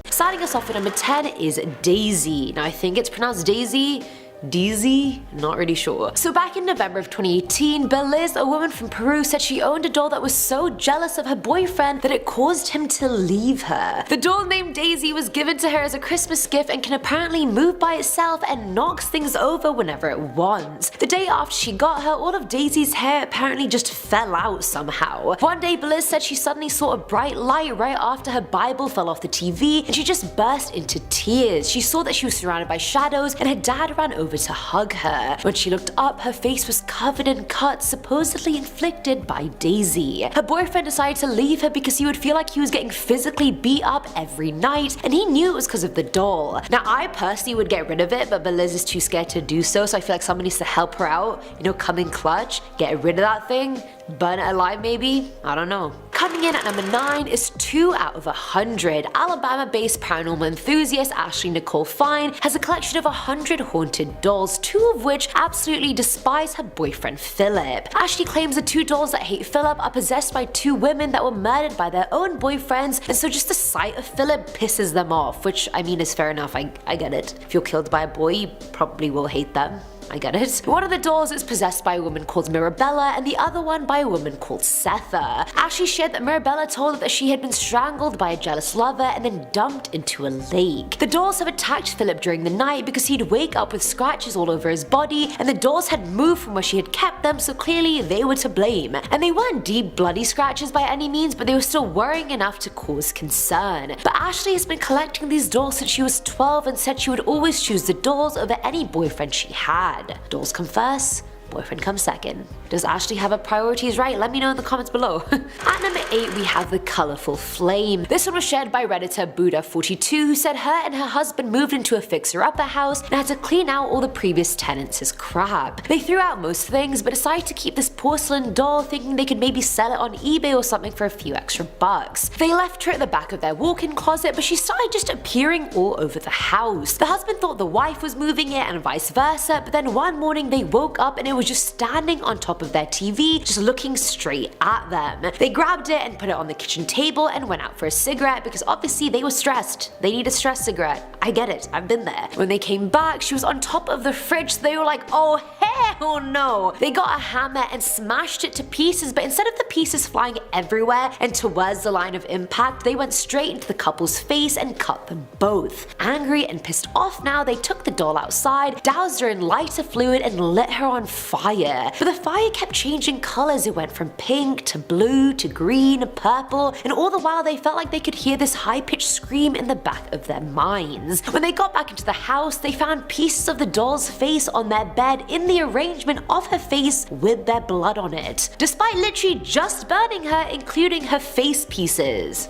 Starting us off at number 10 is Daisy. Now I think it's pronounced Daisy. Deezy? Not really sure. So back in November of 2018, Beliz, a woman from Peru, said she owned a doll that was so jealous of her boyfriend that it caused him to leave her. The doll named Daisy was given to her as a Christmas gift and can apparently move by itself and knocks things over whenever it wants. The day after she got her, all of Daisy's hair apparently just fell out somehow. One day Beliz said she suddenly saw a bright light right after her Bible fell off the TV and she just burst into tears. She saw that she was surrounded by shadows and her dad ran over over to hug her. When she looked up, her face was covered in cuts supposedly inflicted by Daisy. Her boyfriend decided to leave her because he would feel like he was getting physically beat up every night, and he knew it was because of the doll. Now, I personally would get rid of it, but Liz is too scared to do so I feel like someone needs to help her out, you know, come in clutch, get rid of that thing, burn it alive maybe? I don't know. Coming in at number 9 is 2 out of 100. Alabama-based paranormal enthusiast Ashley Nicole Fine has a collection of 100 haunted dolls, 2 of which absolutely despise her boyfriend Philip. Ashley claims the 2 dolls that hate Philip are possessed by 2 women that were murdered by their own boyfriends, and so just the sight of Philip pisses them off, which I mean is fair enough, I get it. If you're killed by a boy, you probably will hate them. I get it. One of the dolls is possessed by a woman called Mirabella and the other one by a woman called Setha. Ashley shared that Mirabella told her that she had been strangled by a jealous lover and then dumped into a lake. The dolls have attacked Philip during the night because he'd wake up with scratches all over his body, and the dolls had moved from where she had kept them, so clearly they were to blame. And they weren't deep bloody scratches by any means, but they were still worrying enough to cause concern. But Ashley has been collecting these dolls since she was 12 and said she would always choose the dolls over any boyfriend she had. Dolls come first, boyfriend comes second. Does Ashley have her priorities right? Let me know in the comments below. At number 8 we have the colourful flame. This one was shared by redditor Buddha42, who said her and her husband moved into a fixer-upper house and had to clean out all the previous tenants' crap. They threw out most things but decided to keep this porcelain doll, thinking they could maybe sell it on eBay or something for a few extra bucks. They left her at the back of their walk-in closet, but she started just appearing all over the house. The husband thought the wife was moving it and vice versa, but then one morning they woke up and it was just standing on top of their TV, just looking straight at them. They grabbed it and put it on the kitchen table and went out for a cigarette because obviously they were stressed. They need a stress cigarette. I get it, I've been there. When they came back, she was on top of the fridge, so they were like, oh hell no! They got a hammer and smashed it to pieces, but instead of the pieces flying everywhere and towards the line of impact, they went straight into the couple's face and cut them both. Angry and pissed off now, they took the doll outside, doused her in lighter fluid and lit her on fire. But the fire kept changing colors. It went from pink to blue to green, purple, and all the while they felt like they could hear this high-pitched scream in the back of their minds. When they got back into the house, they found pieces of the doll's face on their bed in the arrangement of her face with their blood on it, despite literally just burning her, including her face pieces.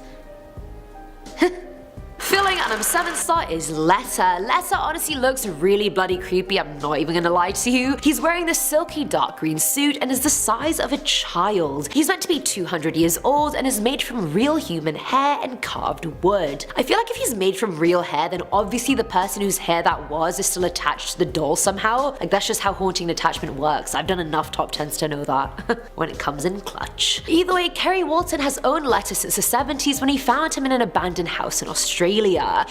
Filling at number 7 slot is Letter. Letter honestly looks really bloody creepy, I'm not even gonna lie to you. He's wearing this silky dark green suit and is the size of a child. He's meant to be 200 years old and is made from real human hair and carved wood. I feel like if he's made from real hair, then obviously the person whose hair that was is still attached to the doll somehow. Like, that's just how haunting attachment works. I've done enough top 10s to know that. When it comes in clutch. Either way, Kerry Walton has owned Letter since the 70s when he found him in an abandoned house in Australia.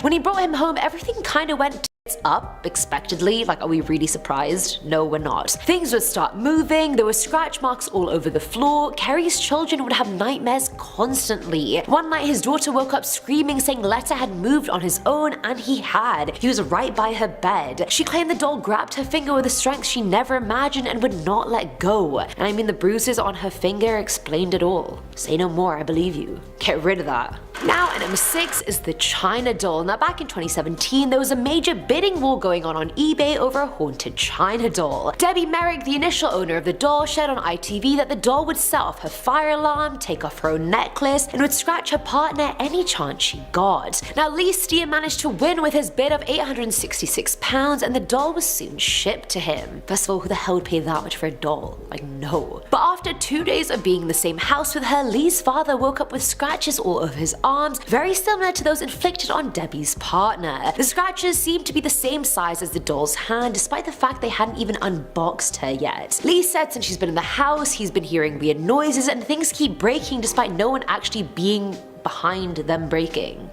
When he brought him home, everything kinda went up, expectedly. Like, are we really surprised? No, we're not. Things would start moving, there were scratch marks all over the floor, Kerry's children would have nightmares constantly. One night his daughter woke up screaming, saying Letter had moved on his own, and he had. He was right by her bed. She claimed the doll grabbed her finger with a strength she never imagined and would not let go. And I mean, the bruises on her finger explained it all. Say no more, I believe you. Get rid of that. Now at number 6 is the China doll. Now back in 2017 there was a major bidding war going on eBay over a haunted China doll. Debbie Merrick, the initial owner of the doll, shared on ITV that the doll would set off her fire alarm, take off her own necklace, and would scratch her partner any chance she got. Now Lee Steer managed to win with his bid of £866 and the doll was soon shipped to him. First of all, who the hell would pay that much for a doll? Like, no. But after 2 days of being in the same house with her, Lee's father woke up with scratches all over his arms, very similar to those inflicted on Debbie's partner. The scratches seemed to be the same size as the doll's hand, despite the fact they hadn't even unboxed her yet. Lee said since she's been in the house, he's been hearing weird noises and things keep breaking despite no one actually being behind them breaking.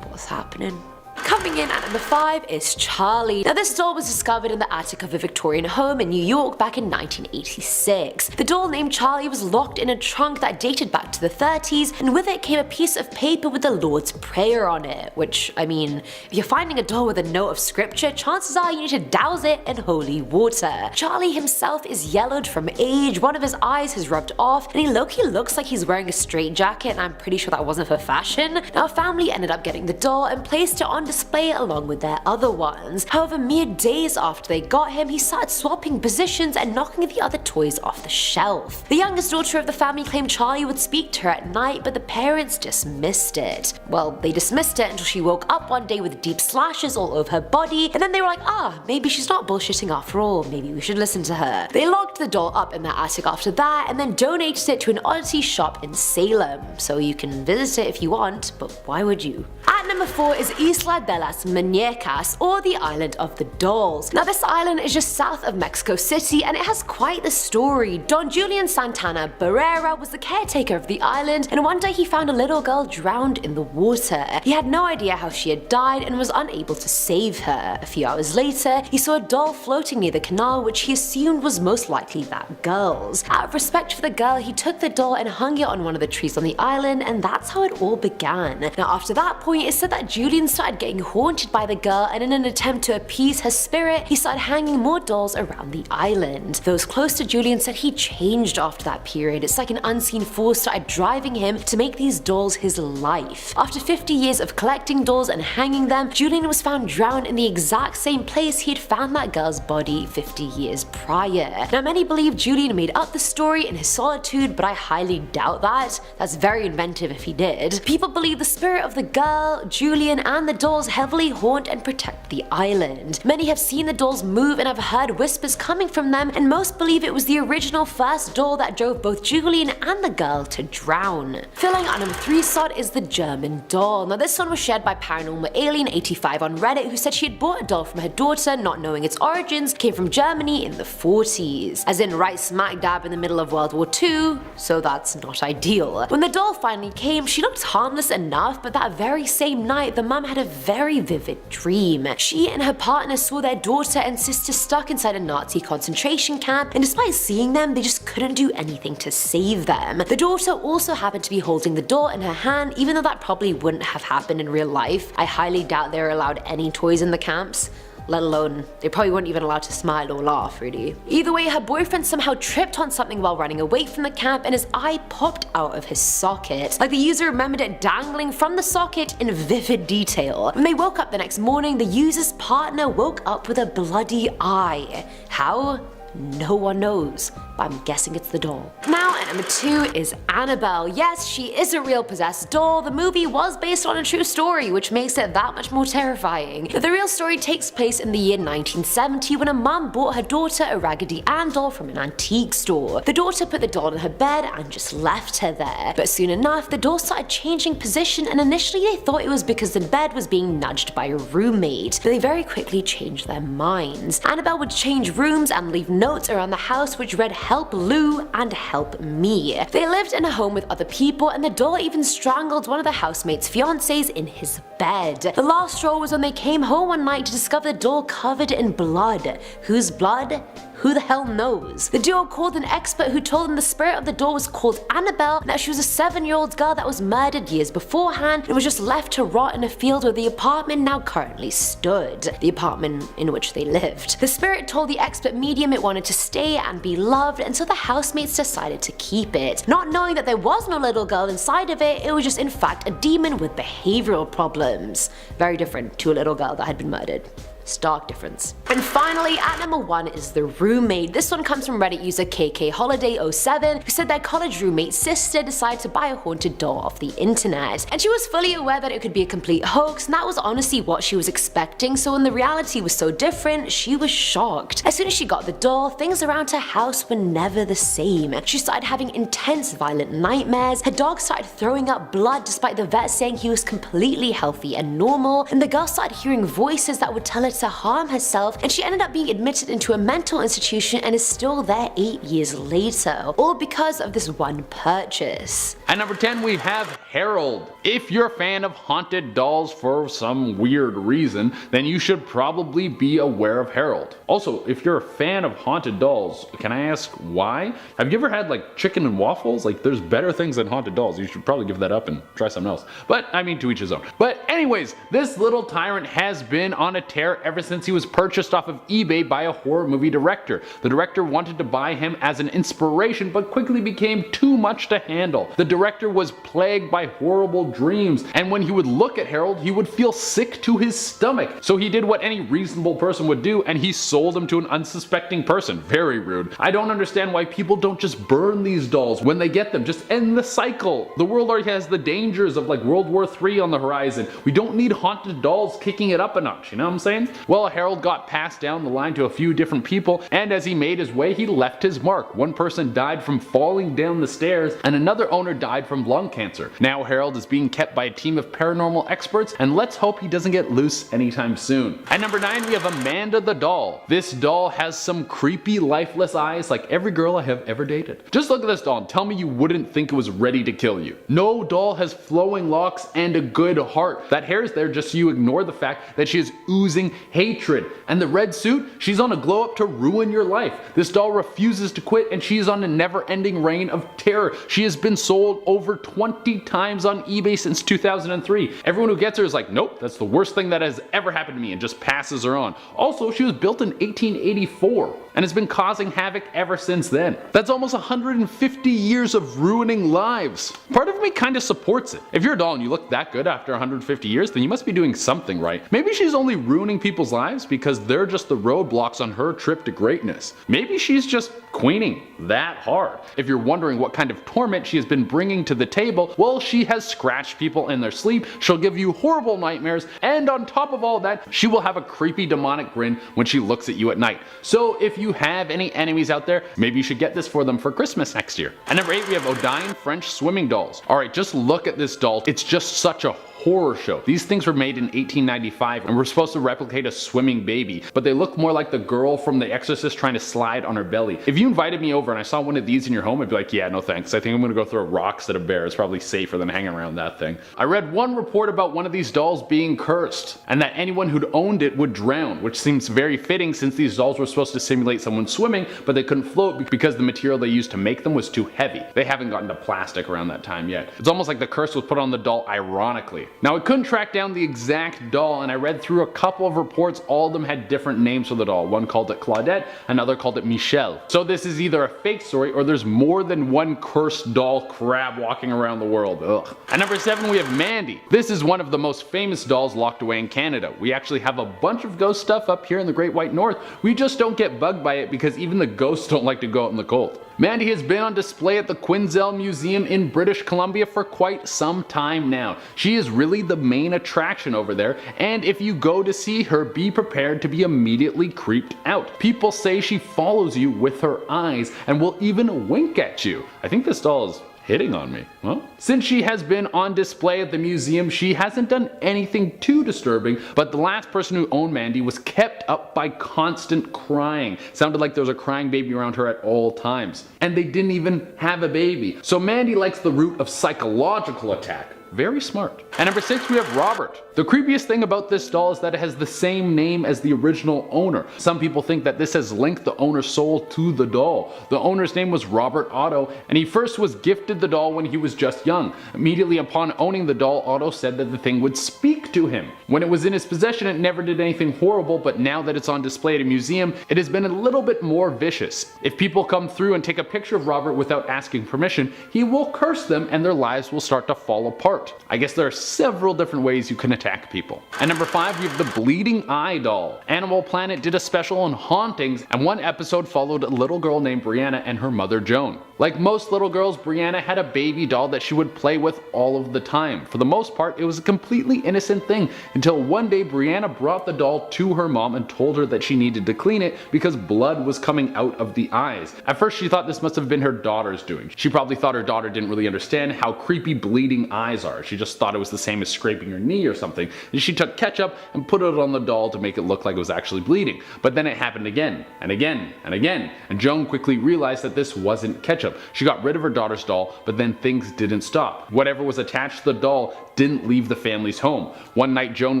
What's happening? Coming in at number 5 is Charlie. Now this doll was discovered in the attic of a Victorian home in New York back in 1986. The doll named Charlie was locked in a trunk that dated back to the 30s, and with it came a piece of paper with the Lord's Prayer on it, which, I mean, if you're finding a doll with a note of scripture, chances are you need to douse it in holy water. Charlie himself is yellowed from age, one of his eyes has rubbed off, and he low-key looks like he's wearing a straitjacket, and I'm pretty sure that wasn't for fashion. Now family ended up getting the doll and placed it on display along with their other ones. However, mere days after they got him, he started swapping positions and knocking the other toys off the shelf. The youngest daughter of the family claimed Charlie would speak to her at night, but the parents dismissed it. Well, they dismissed it until she woke up one day with deep slashes all over her body, and then they were like, maybe she's not bullshitting after all, maybe we should listen to her. They locked the doll up in their attic after that, and then donated it to an oddity shop in Salem, so you can visit it if you want, but why would you? At number 4 is Isla de las Muñecas, or the Island of the Dolls. Now this island is just south of Mexico City, and it has quite the story. Don Julian Santana Barrera was the caretaker of the island, and one day he found a little girl drowned in the water. He had no idea how she had died and was unable to save her. A few hours later, he saw a doll floating near the canal, which he assumed was most likely that girl's. Out of respect for the girl, he took the doll and hung it on one of the trees on the island, and that's how it all began. Now after that point, it said that Julian started getting haunted by the girl, and in an attempt to appease her spirit, he started hanging more dolls around the island. Those close to Julian said he changed after that period. It's like an unseen force started driving him to make these dolls his life. After 50 years of collecting dolls and hanging them, Julian was found drowned in the exact same place he had found that girl's body 50 years prior. Now many believe Julian made up the story in his solitude, but I highly doubt that. That's very inventive if he did. People believe the spirit of the girl, Julian, and the dolls heavily haunt and protect the island. Many have seen the dolls move and have heard whispers coming from them, and most believe it was the original first doll that drove both Julian and the girl to drown. Filling our number 3 slot is the German doll. Now this one was shared by Paranormal Alien 85 on Reddit, who said she had bought a doll from her daughter, not knowing its origins came from Germany in the 40s. As in right smack dab in the middle of World War II, so that's not ideal. When the doll finally came, she looked harmless enough, but that very same night, the mum had a very vivid dream. She and her partner saw their daughter and sister stuck inside a Nazi concentration camp, and despite seeing them, they just couldn't do anything to save them. The daughter also happened to be holding the doll in her hand, even though that probably wouldn't have happened in real life. I highly doubt they were allowed any toys in the camps. Let alone, they probably weren't even allowed to smile or laugh, really. Either way, her boyfriend somehow tripped on something while running away from the camp, and his eye popped out of his socket. Like the user remembered it dangling from the socket in vivid detail. When they woke up the next morning, the user's partner woke up with a bloody eye. How? No one knows, but I'm guessing it's the doll. Now at number 2 is Annabelle. Yes, she is a real possessed doll. The movie was based on a true story, which makes it that much more terrifying. But the real story takes place in the year 1970 when a mum bought her daughter a Raggedy Ann doll from an antique store. The daughter put the doll in her bed and just left her there. But soon enough, the doll started changing position, and initially they thought it was because the bed was being nudged by a roommate, but they very quickly changed their minds. Annabelle would change rooms and leave notes around the house which read "Help Lou" and "Help Me." They lived in a home with other people, and the doll even strangled one of the housemates' fiancés in his bed. The last straw was when they came home one night to discover the doll covered in blood. Whose blood? Who the hell knows? The duo called an expert who told them the spirit of the doll was called Annabelle, and that she was a 7-year-old girl that was murdered years beforehand and was just left to rot in a field where the apartment now currently stood. The apartment in which they lived. The spirit told the expert medium it wanted to stay and be loved, and so the housemates decided to keep it. Not knowing that there was no little girl inside of it, it was just in fact a demon with behavioral problems. Very different to a little girl that had been murdered. Stark difference. And finally, at number 1 is the roommate. This one comes from Reddit user KKHoliday07, who said their college roommate's sister decided to buy a haunted doll off the internet. And she was fully aware that it could be a complete hoax, and that was honestly what she was expecting, so when the reality was so different, she was shocked. As soon as she got the doll, things around her house were never the same. She started having intense violent nightmares, her dog started throwing up blood despite the vet saying he was completely healthy and normal, and the girl started hearing voices that would tell her to harm herself, and she ended up being admitted into a mental institution and is still there 8 years later, all because of this one purchase. At number 10 we have Harold. If you're a fan of haunted dolls for some weird reason, then you should probably be aware of Harold. Also, if you're a fan of haunted dolls, can I ask why? Have you ever had like chicken and waffles? Like there's better things than haunted dolls. You should probably give that up and try something else. But I mean, to each his own. But anyways, this little tyrant has been on a tear ever since he was purchased off of eBay by a horror movie director. The director wanted to buy him as an inspiration, but quickly became too much to handle. The director was plagued by horrible dreams, and when he would look at Harold, he would feel sick to his stomach. So he did what any reasonable person would do, and he sold him to an unsuspecting person. Very rude. I don't understand why people don't just burn these dolls when they get them. Just end the cycle. The world already has the dangers of like World War III on the horizon. We don't need haunted dolls kicking it up a notch, you know what I'm saying? Well, Harold got passed down the line to a few different people, and as he made his way, he left his mark. One person died from falling down the stairs, and another owner died from lung cancer. Now Harold is being kept by a team of paranormal experts, and let's hope he doesn't get loose anytime soon. At number 9, we have Amanda the doll. This doll has some creepy, lifeless eyes like every girl I have ever dated. Just look at this doll and tell me you wouldn't think it was ready to kill you. No doll has flowing locks and a good heart. That hair is there just so you ignore the fact that she is oozing hatred. And the red suit, she's on a glow up to ruin your life. This doll refuses to quit, and she's on a never-ending reign of terror. She has been sold over 20 times on eBay since 2003. Everyone who gets her is like, nope, that's the worst thing that has ever happened to me, and just passes her on. Also, she was built in 1884 and has been causing havoc ever since then. That's almost 150 years of ruining lives. Part of me kind of supports it. If you're a doll and you look that good after 150 years, then you must be doing something right. Maybe she's only ruining people's lives because they're just the roadblocks on her trip to greatness. Maybe she's just queening that hard. If you're wondering what kind of torment she has been bringing to the table, well, she has scratched people in their sleep, she'll give you horrible nightmares, and on top of all that, she will have a creepy demonic grin when she looks at you at night. So if you have any enemies out there, maybe you should get this for them for Christmas next year. At number 8, we have Odine French swimming dolls. Alright, just look at this doll. It's just such a horror show. These things were made in 1895 and were supposed to replicate a swimming baby, but they look more like the girl from The Exorcist trying to slide on her belly. If you invited me over and I saw one of these in your home, I'd be like, yeah, no thanks. I think I'm gonna go throw rocks at a bear. It's probably safer than hanging around that thing. I read one report about one of these dolls being cursed, and that anyone who'd owned it would drown, which seems very fitting since these dolls were supposed to simulate someone swimming, but they couldn't float because the material they used to make them was too heavy. They haven't gotten to plastic around that time yet. It's almost like the curse was put on the doll ironically. Now, I couldn't track down the exact doll, and I read through a couple of reports. All of them had different names for the doll. One called it Claudette, another called it Michelle. So this is either a fake story or there's more than one cursed doll crab walking around the world. Ugh. At number 7, we have Mandy. This is one of the most famous dolls locked away in Canada. We actually have a bunch of ghost stuff up here in the Great White North. We just don't get bugged by it because even the ghosts don't like to go out in the cold. Mandy has been on display at the Quinzel Museum in British Columbia for quite some time now. She is really the main attraction over there, and if you go to see her, be prepared to be immediately creeped out. People say she follows you with her eyes and will even wink at you. I think this doll is hitting on me. Well, since she has been on display at the museum, she hasn't done anything too disturbing, but the last person who owned Mandy was kept up by constant crying. Sounded like there was a crying baby around her at all times. And they didn't even have a baby. So Mandy likes the route of psychological attack. Very smart. At number 6, we have Robert. The creepiest thing about this doll is that it has the same name as the original owner. Some people think that this has linked the owner's soul to the doll. The owner's name was Robert Otto, and he first was gifted the doll when he was just young. Immediately upon owning the doll, Otto said that the thing would speak to him. When it was in his possession, it never did anything horrible, but now that it's on display at a museum, it has been a little bit more vicious. If people come through and take a picture of Robert without asking permission, he will curse them and their lives will start to fall apart. I guess there are several different ways you can attack people. At number 5, we have the Bleeding Eye doll. Animal Planet did a special on hauntings, and one episode followed a little girl named Brianna and her mother Joan. Like most little girls, Brianna had a baby doll that she would play with all of the time. For the most part, it was a completely innocent thing until one day Brianna brought the doll to her mom and told her that she needed to clean it because blood was coming out of the eyes. At first she thought this must have been her daughter's doing. She probably thought her daughter didn't really understand how creepy bleeding eyes are. She just thought it was the same as scraping her knee or something, and she took ketchup and put it on the doll to make it look like it was actually bleeding. But then it happened again and again and again, and Joan quickly realized that this wasn't ketchup. She got rid of her daughter's doll, but then things didn't stop. Whatever was attached to the doll didn't leave the family's home. One night Joan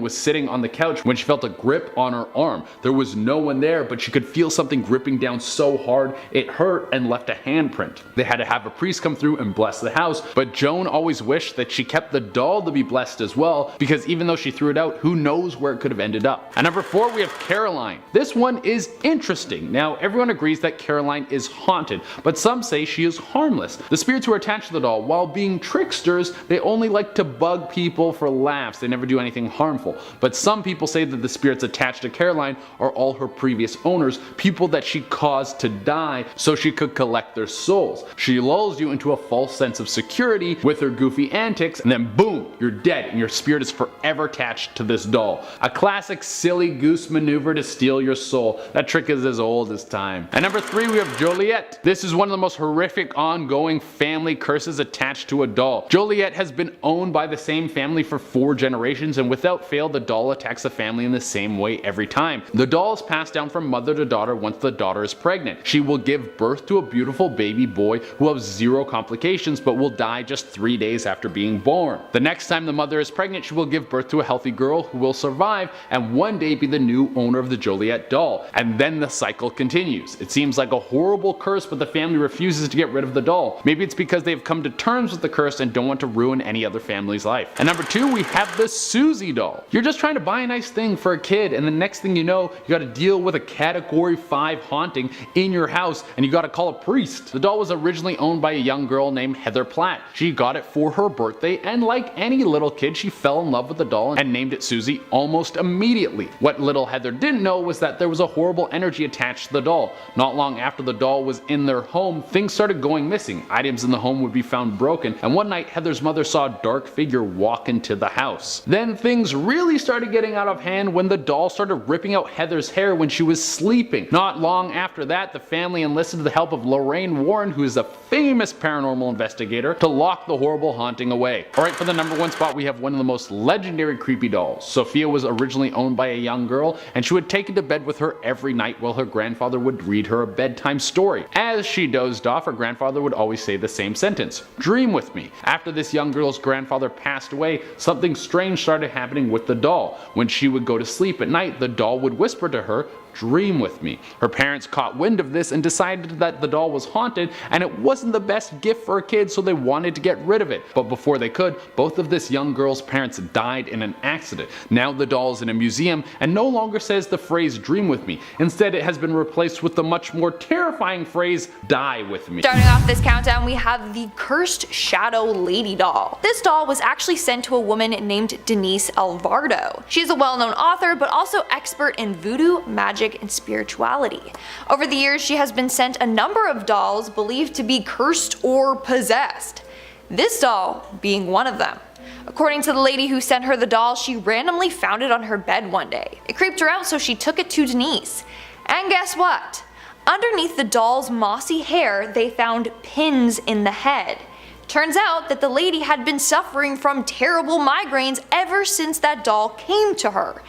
was sitting on the couch when she felt a grip on her arm. There was no one there, but she could feel something gripping down so hard it hurt and left a handprint. They had to have a priest come through and bless the house, but Joan always wished that she kept the doll to be blessed as well, because even though she threw it out, who knows where it could have ended up. At number 4 we have Caroline. This one is interesting. Now everyone agrees that Caroline is haunted, but some say she is harmless. The spirits who are attached to the doll, while being tricksters, they only like to bug people for laughs. They never do anything harmful. But some people say that the spirits attached to Caroline are all her previous owners, people that she caused to die so she could collect their souls. She lulls you into a false sense of security with her goofy antics, and then boom, you're dead and your spirit is forever attached to this doll. A classic silly goose maneuver to steal your soul. That trick is as old as time. At number 3 we have Joliet. This is one of the most horrific ongoing family curses attached to a doll. Joliet has been owned by the same family for 4 generations, and without fail the doll attacks the family in the same way every time. The doll is passed down from mother to daughter once the daughter is pregnant. She will give birth to a beautiful baby boy who will have 0 complications but will die just 3 days after being born. The next time the mother is pregnant, she will give birth to a healthy girl who will survive and one day be the new owner of the Joliet doll. And then the cycle continues. It seems like a horrible curse, but the family refuses to get rid of the doll. Maybe it's because they've come to terms with the curse and don't want to ruin any other family's life. At number 2 we have the Susie doll. You're just trying to buy a nice thing for a kid, and the next thing you know, you gotta deal with a category 5 haunting in your house and you gotta call a priest. The doll was originally owned by a young girl named Heather Platt. She got it for her birthday, and like any little kid, she fell in love with the doll and named it Susie almost immediately. What little Heather didn't know was that there was a horrible energy attached to the doll. Not long after the doll was in their home, things started going missing. Items in the home would be found broken, and one night Heather's mother saw a dark figure walk into the house. Then things really started getting out of hand when the doll started ripping out Heather's hair when she was sleeping. Not long after that, the family enlisted the help of Lorraine Warren, who is a famous paranormal investigator, to lock the horrible haunting away. Alright, for the number 1 spot we have one of the most legendary creepy dolls. Sophia was originally owned by a young girl, and she would take it to bed with her every night while her grandfather would read her a bedtime story. As she dozed off, her grandfather would always say the same sentence, "Dream with me." After this young girl's grandfather passed away, something strange started happening with the doll. When she would go to sleep at night, the doll would whisper to her, "Dream with me." Her parents caught wind of this and decided that the doll was haunted and it wasn't the best gift for a kid, so they wanted to get rid of it. But before they could, both of this young girl's parents died in an accident. Now the doll is in a museum and no longer says the phrase "dream with me." Instead, it has been replaced with the much more terrifying phrase "die with me." Starting off this countdown, we have the Cursed Shadow Lady doll. This doll was actually sent to a woman named Denise Alvarado. She is a well-known author, but also expert in voodoo, magic, and spirituality. Over the years, she has been sent a number of dolls believed to be cursed or possessed. This doll being one of them. According to the lady who sent her the doll, she randomly found it on her bed one day. It creeped her out, so she took it to Denise. And guess what? Underneath the doll's mossy hair, they found pins in the head. Turns out that the lady had been suffering from terrible migraines ever since that doll came to her.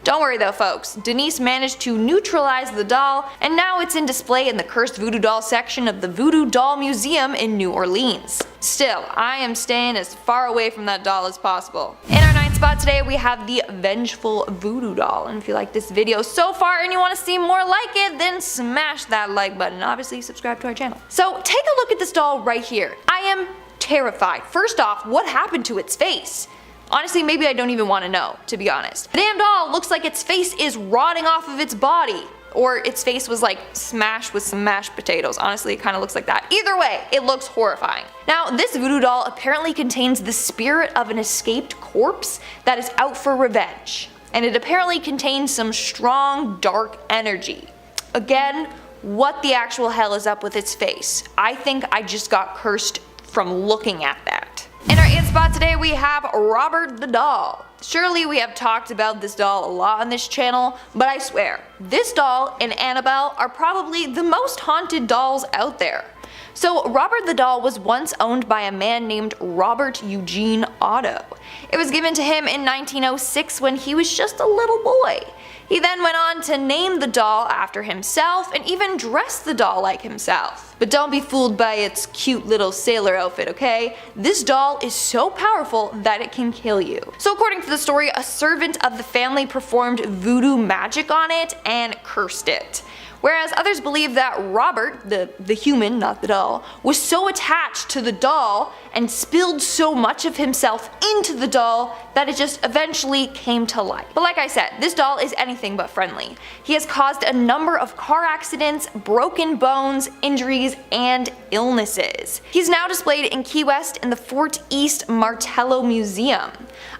Don't worry though folks, Denise managed to neutralize the doll, and now it's in display in the Cursed Voodoo Doll section of the Voodoo Doll Museum in New Orleans. Still, I am staying as far away from that doll as possible. In our 9th spot today we have the Vengeful Voodoo Doll, and if you like this video so far and you want to see more like it, then smash that like button, obviously subscribe to our channel. So take a look at this doll right here. I am terrified. First off, what happened to its face? Honestly, maybe I don't even want to know, to be honest. The damn doll looks like its face is rotting off of its body. Or its face was like smashed with some mashed potatoes. Honestly, it kind of looks like that. Either way, it looks horrifying. Now, this voodoo doll apparently contains the spirit of an escaped corpse that is out for revenge. And it apparently contains some strong, dark energy. Again, what the actual hell is up with its face? I think I just got cursed from looking at that. In our 8th spot today we have Robert the Doll. Surely we have talked about this doll a lot on this channel, but I swear, this doll and Annabelle are probably the most haunted dolls out there. So Robert the Doll was once owned by a man named Robert Eugene Otto. It was given to him in 1906 when he was just a little boy. He then went on to name the doll after himself and even dress the doll like himself. But don't be fooled by its cute little sailor outfit, okay? This doll is so powerful that it can kill you. So according to the story, a servant of the family performed voodoo magic on it and cursed it. Whereas others believe that Robert, the human, not the doll, was so attached to the doll and spilled so much of himself into the doll that it just eventually came to life. But like I said, this doll is anything but friendly. He has caused a number of car accidents, broken bones, injuries, and illnesses. He's now displayed in Key West in the Fort East Martello Museum.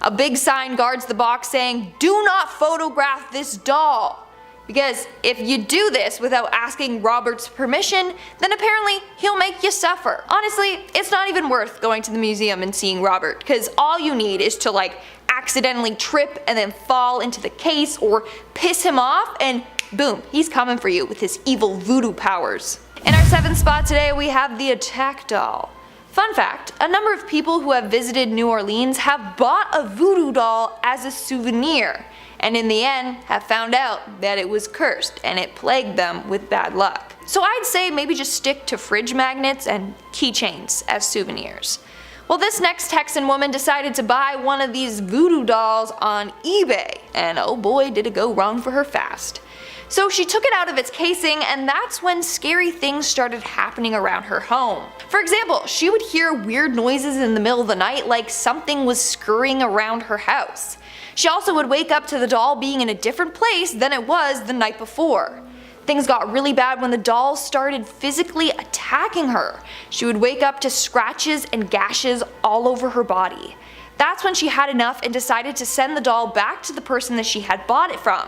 A big sign guards the box saying, "Do not photograph this doll." Because if you do this without asking Robert's permission, then apparently he'll make you suffer. Honestly, it's not even worth going to the museum and seeing Robert, because all you need is to accidentally trip and then fall into the case or piss him off and boom, he's coming for you with his evil voodoo powers. In our 7th spot today we have the attack doll. Fun fact, a number of people who have visited New Orleans have bought a voodoo doll as a souvenir, and in the end have found out that it was cursed and it plagued them with bad luck. So I'd say maybe just stick to fridge magnets and keychains as souvenirs. Well, this next Texan woman decided to buy one of these voodoo dolls on eBay, and oh boy did it go wrong for her fast. So she took it out of its casing, and that's when scary things started happening around her home. For example, she would hear weird noises in the middle of the night like something was scurrying around her house. She also would wake up to the doll being in a different place than it was the night before. Things got really bad when the doll started physically attacking her. She would wake up to scratches and gashes all over her body. That's when she had enough and decided to send the doll back to the person that she had bought it from.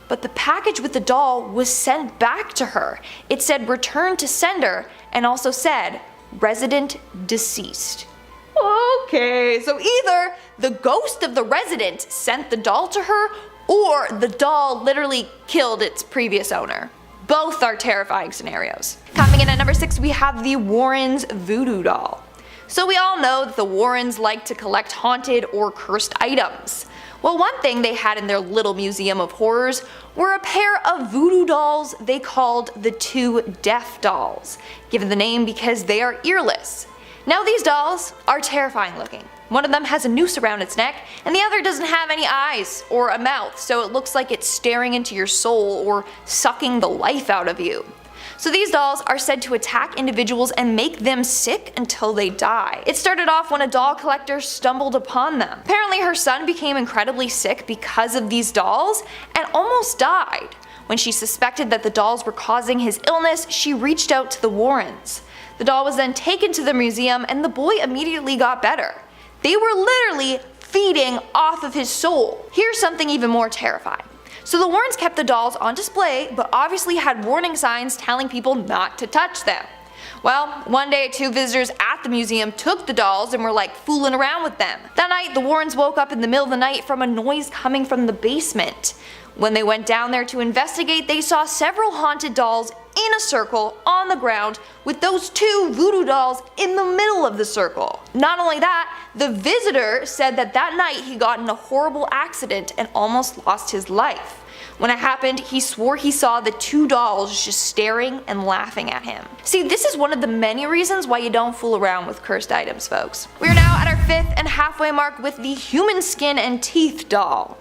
But the package with the doll was sent back to her. It said return to sender and also said resident deceased. Okay, so either the ghost of the resident sent the doll to her or the doll literally killed its previous owner. Both are terrifying scenarios. Coming in at number 6 we have the Warrens voodoo doll. So we all know that the Warrens like to collect haunted or cursed items. Well, one thing they had in their little museum of horrors were a pair of voodoo dolls they called the Two Deaf Dolls, given the name because they are earless. Now these dolls are terrifying looking. One of them has a noose around its neck, and the other doesn't have any eyes or a mouth, so it looks like it's staring into your soul or sucking the life out of you. So these dolls are said to attack individuals and make them sick until they die. It started off when a doll collector stumbled upon them. Apparently her son became incredibly sick because of these dolls and almost died. When she suspected that the dolls were causing his illness, she reached out to the Warrens. The doll was then taken to the museum and the boy immediately got better. They were literally feeding off of his soul. Here's something even more terrifying. So the Warrens kept the dolls on display, but obviously had warning signs telling people not to touch them. Well, one day 2 visitors at the museum took the dolls and were fooling around with them. That night the Warrens woke up in the middle of the night from a noise coming from the basement. When they went down there to investigate, they saw several haunted dolls in a circle on the ground with those 2 voodoo dolls in the middle of the circle. Not only that, the visitor said that night he got in a horrible accident and almost lost his life. When it happened, he swore he saw the 2 dolls just staring and laughing at him. See, this is one of the many reasons why you don't fool around with cursed items, folks. We are now at our 5th and halfway mark with the human skin and teeth doll.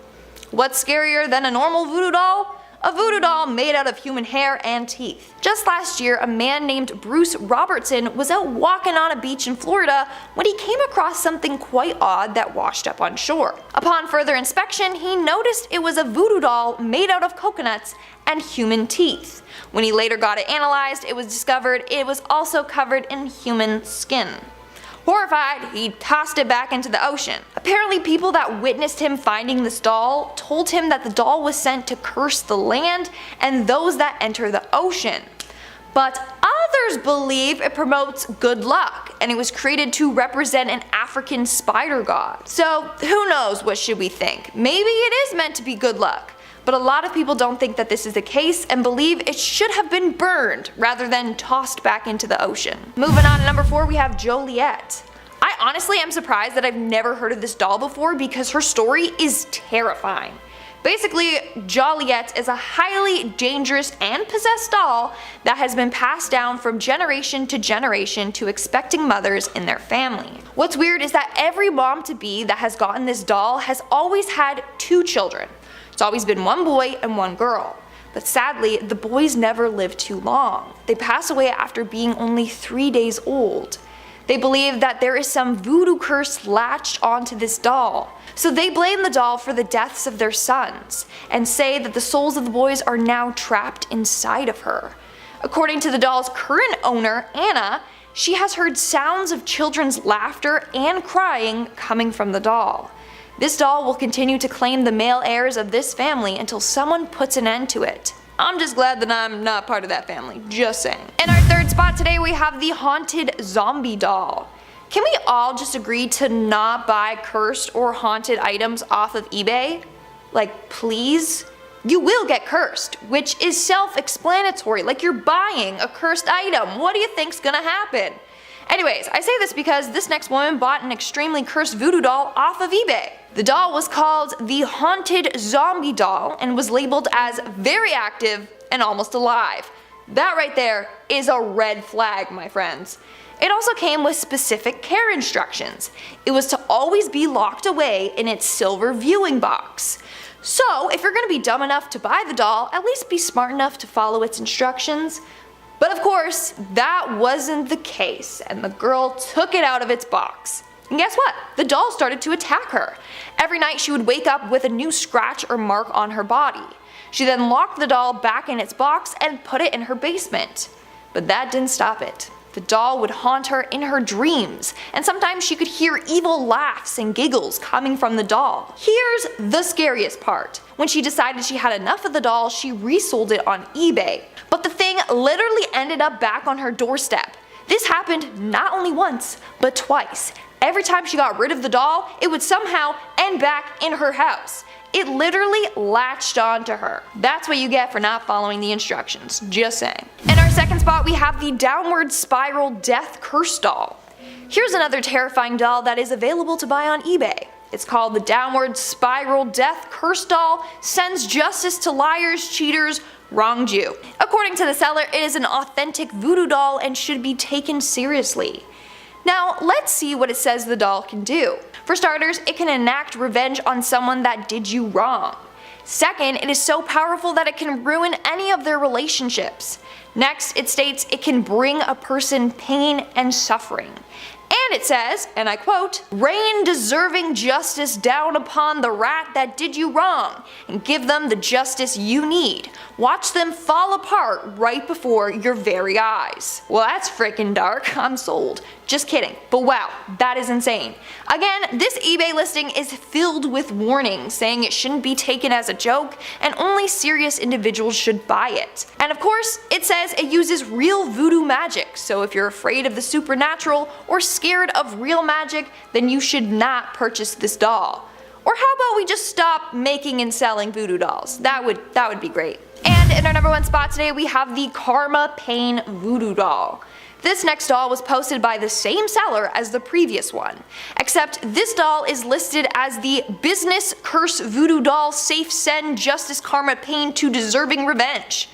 What's scarier than a normal voodoo doll? A voodoo doll made out of human hair and teeth. Just last year, a man named Bruce Robertson was out walking on a beach in Florida when he came across something quite odd that washed up on shore. Upon further inspection, he noticed it was a voodoo doll made out of coconuts and human teeth. When he later got it analyzed, it was discovered it was also covered in human skin. Horrified, he tossed it back into the ocean. Apparently people that witnessed him finding this doll told him that the doll was sent to curse the land and those that enter the ocean. But others believe it promotes good luck, and it was created to represent an African spider god. So who knows, what should we think? Maybe it is meant to be good luck. But a lot of people don't think that this is the case and believe it should have been burned rather than tossed back into the ocean. Moving on to number 4, we have Joliet. I honestly am surprised that I've never heard of this doll before because her story is terrifying. Basically, Joliet is a highly dangerous and possessed doll that has been passed down from generation to generation to expecting mothers in their family. What's weird is that every mom-to-be that has gotten this doll has always had 2 children. It's always been 1 boy and 1 girl. But sadly, the boys never live too long. They pass away after being only 3 days old. They believe that there is some voodoo curse latched onto this doll. So they blame the doll for the deaths of their sons, and say that the souls of the boys are now trapped inside of her. According to the doll's current owner, Anna, she has heard sounds of children's laughter and crying coming from the doll. This doll will continue to claim the male heirs of this family until someone puts an end to it. I'm just glad that I'm not part of that family, just saying. In our 3rd spot today we have the haunted zombie doll. Can we all just agree to not buy cursed or haunted items off of eBay? Like, please? You will get cursed, which is self-explanatory, like you're buying a cursed item. What do you think's gonna happen? Anyways, I say this because this next woman bought an extremely cursed voodoo doll off of eBay. The doll was called the Haunted Zombie Doll and was labeled as very active and almost alive. That right there is a red flag, my friends. It also came with specific care instructions. It was to always be locked away in its silver viewing box. So if you're gonna be dumb enough to buy the doll, at least be smart enough to follow its instructions. But of course, that wasn't the case, and the girl took it out of its box. And guess what? The doll started to attack her. Every night she would wake up with a new scratch or mark on her body. She then locked the doll back in its box and put it in her basement. But that didn't stop it. The doll would haunt her in her dreams, and sometimes she could hear evil laughs and giggles coming from the doll. Here's the scariest part. When she decided she had enough of the doll, she resold it on eBay. But the thing literally ended up back on her doorstep. This happened not only once, but twice. Every time she got rid of the doll, it would somehow end back in her house. It literally latched onto her. That's what you get for not following the instructions, just saying. In our 2nd spot, we have the Downward Spiral Death Curse Doll. Here's another terrifying doll that is available to buy on eBay. It's called the Downward Spiral Death Curse Doll, sends justice to liars, cheaters, wronged you. According to the seller, it is an authentic voodoo doll and should be taken seriously. Now, let's see what it says the doll can do. For starters, it can enact revenge on someone that did you wrong. Second, it is so powerful that it can ruin any of their relationships. Next, it states it can bring a person pain and suffering. And it says, and I quote, "Rain deserving justice down upon the rat that did you wrong, and give them the justice you need. Watch them fall apart right before your very eyes." Well, that's freaking dark. I'm sold. Just kidding. But wow, that is insane. Again, this eBay listing is filled with warnings saying it shouldn't be taken as a joke and only serious individuals should buy it. And of course, it says it uses real voodoo magic, so if you're afraid of the supernatural or scared of real magic, then you should not purchase this doll. Or how about we just stop making and selling voodoo dolls? That would be great. And in our number 1 spot today, we have the Karma Pain Voodoo Doll. This next doll was posted by the same seller as the previous one, except this doll is listed as the Business Curse Voodoo Doll Safe Send Justice Karma Pain to Deserving Revenge.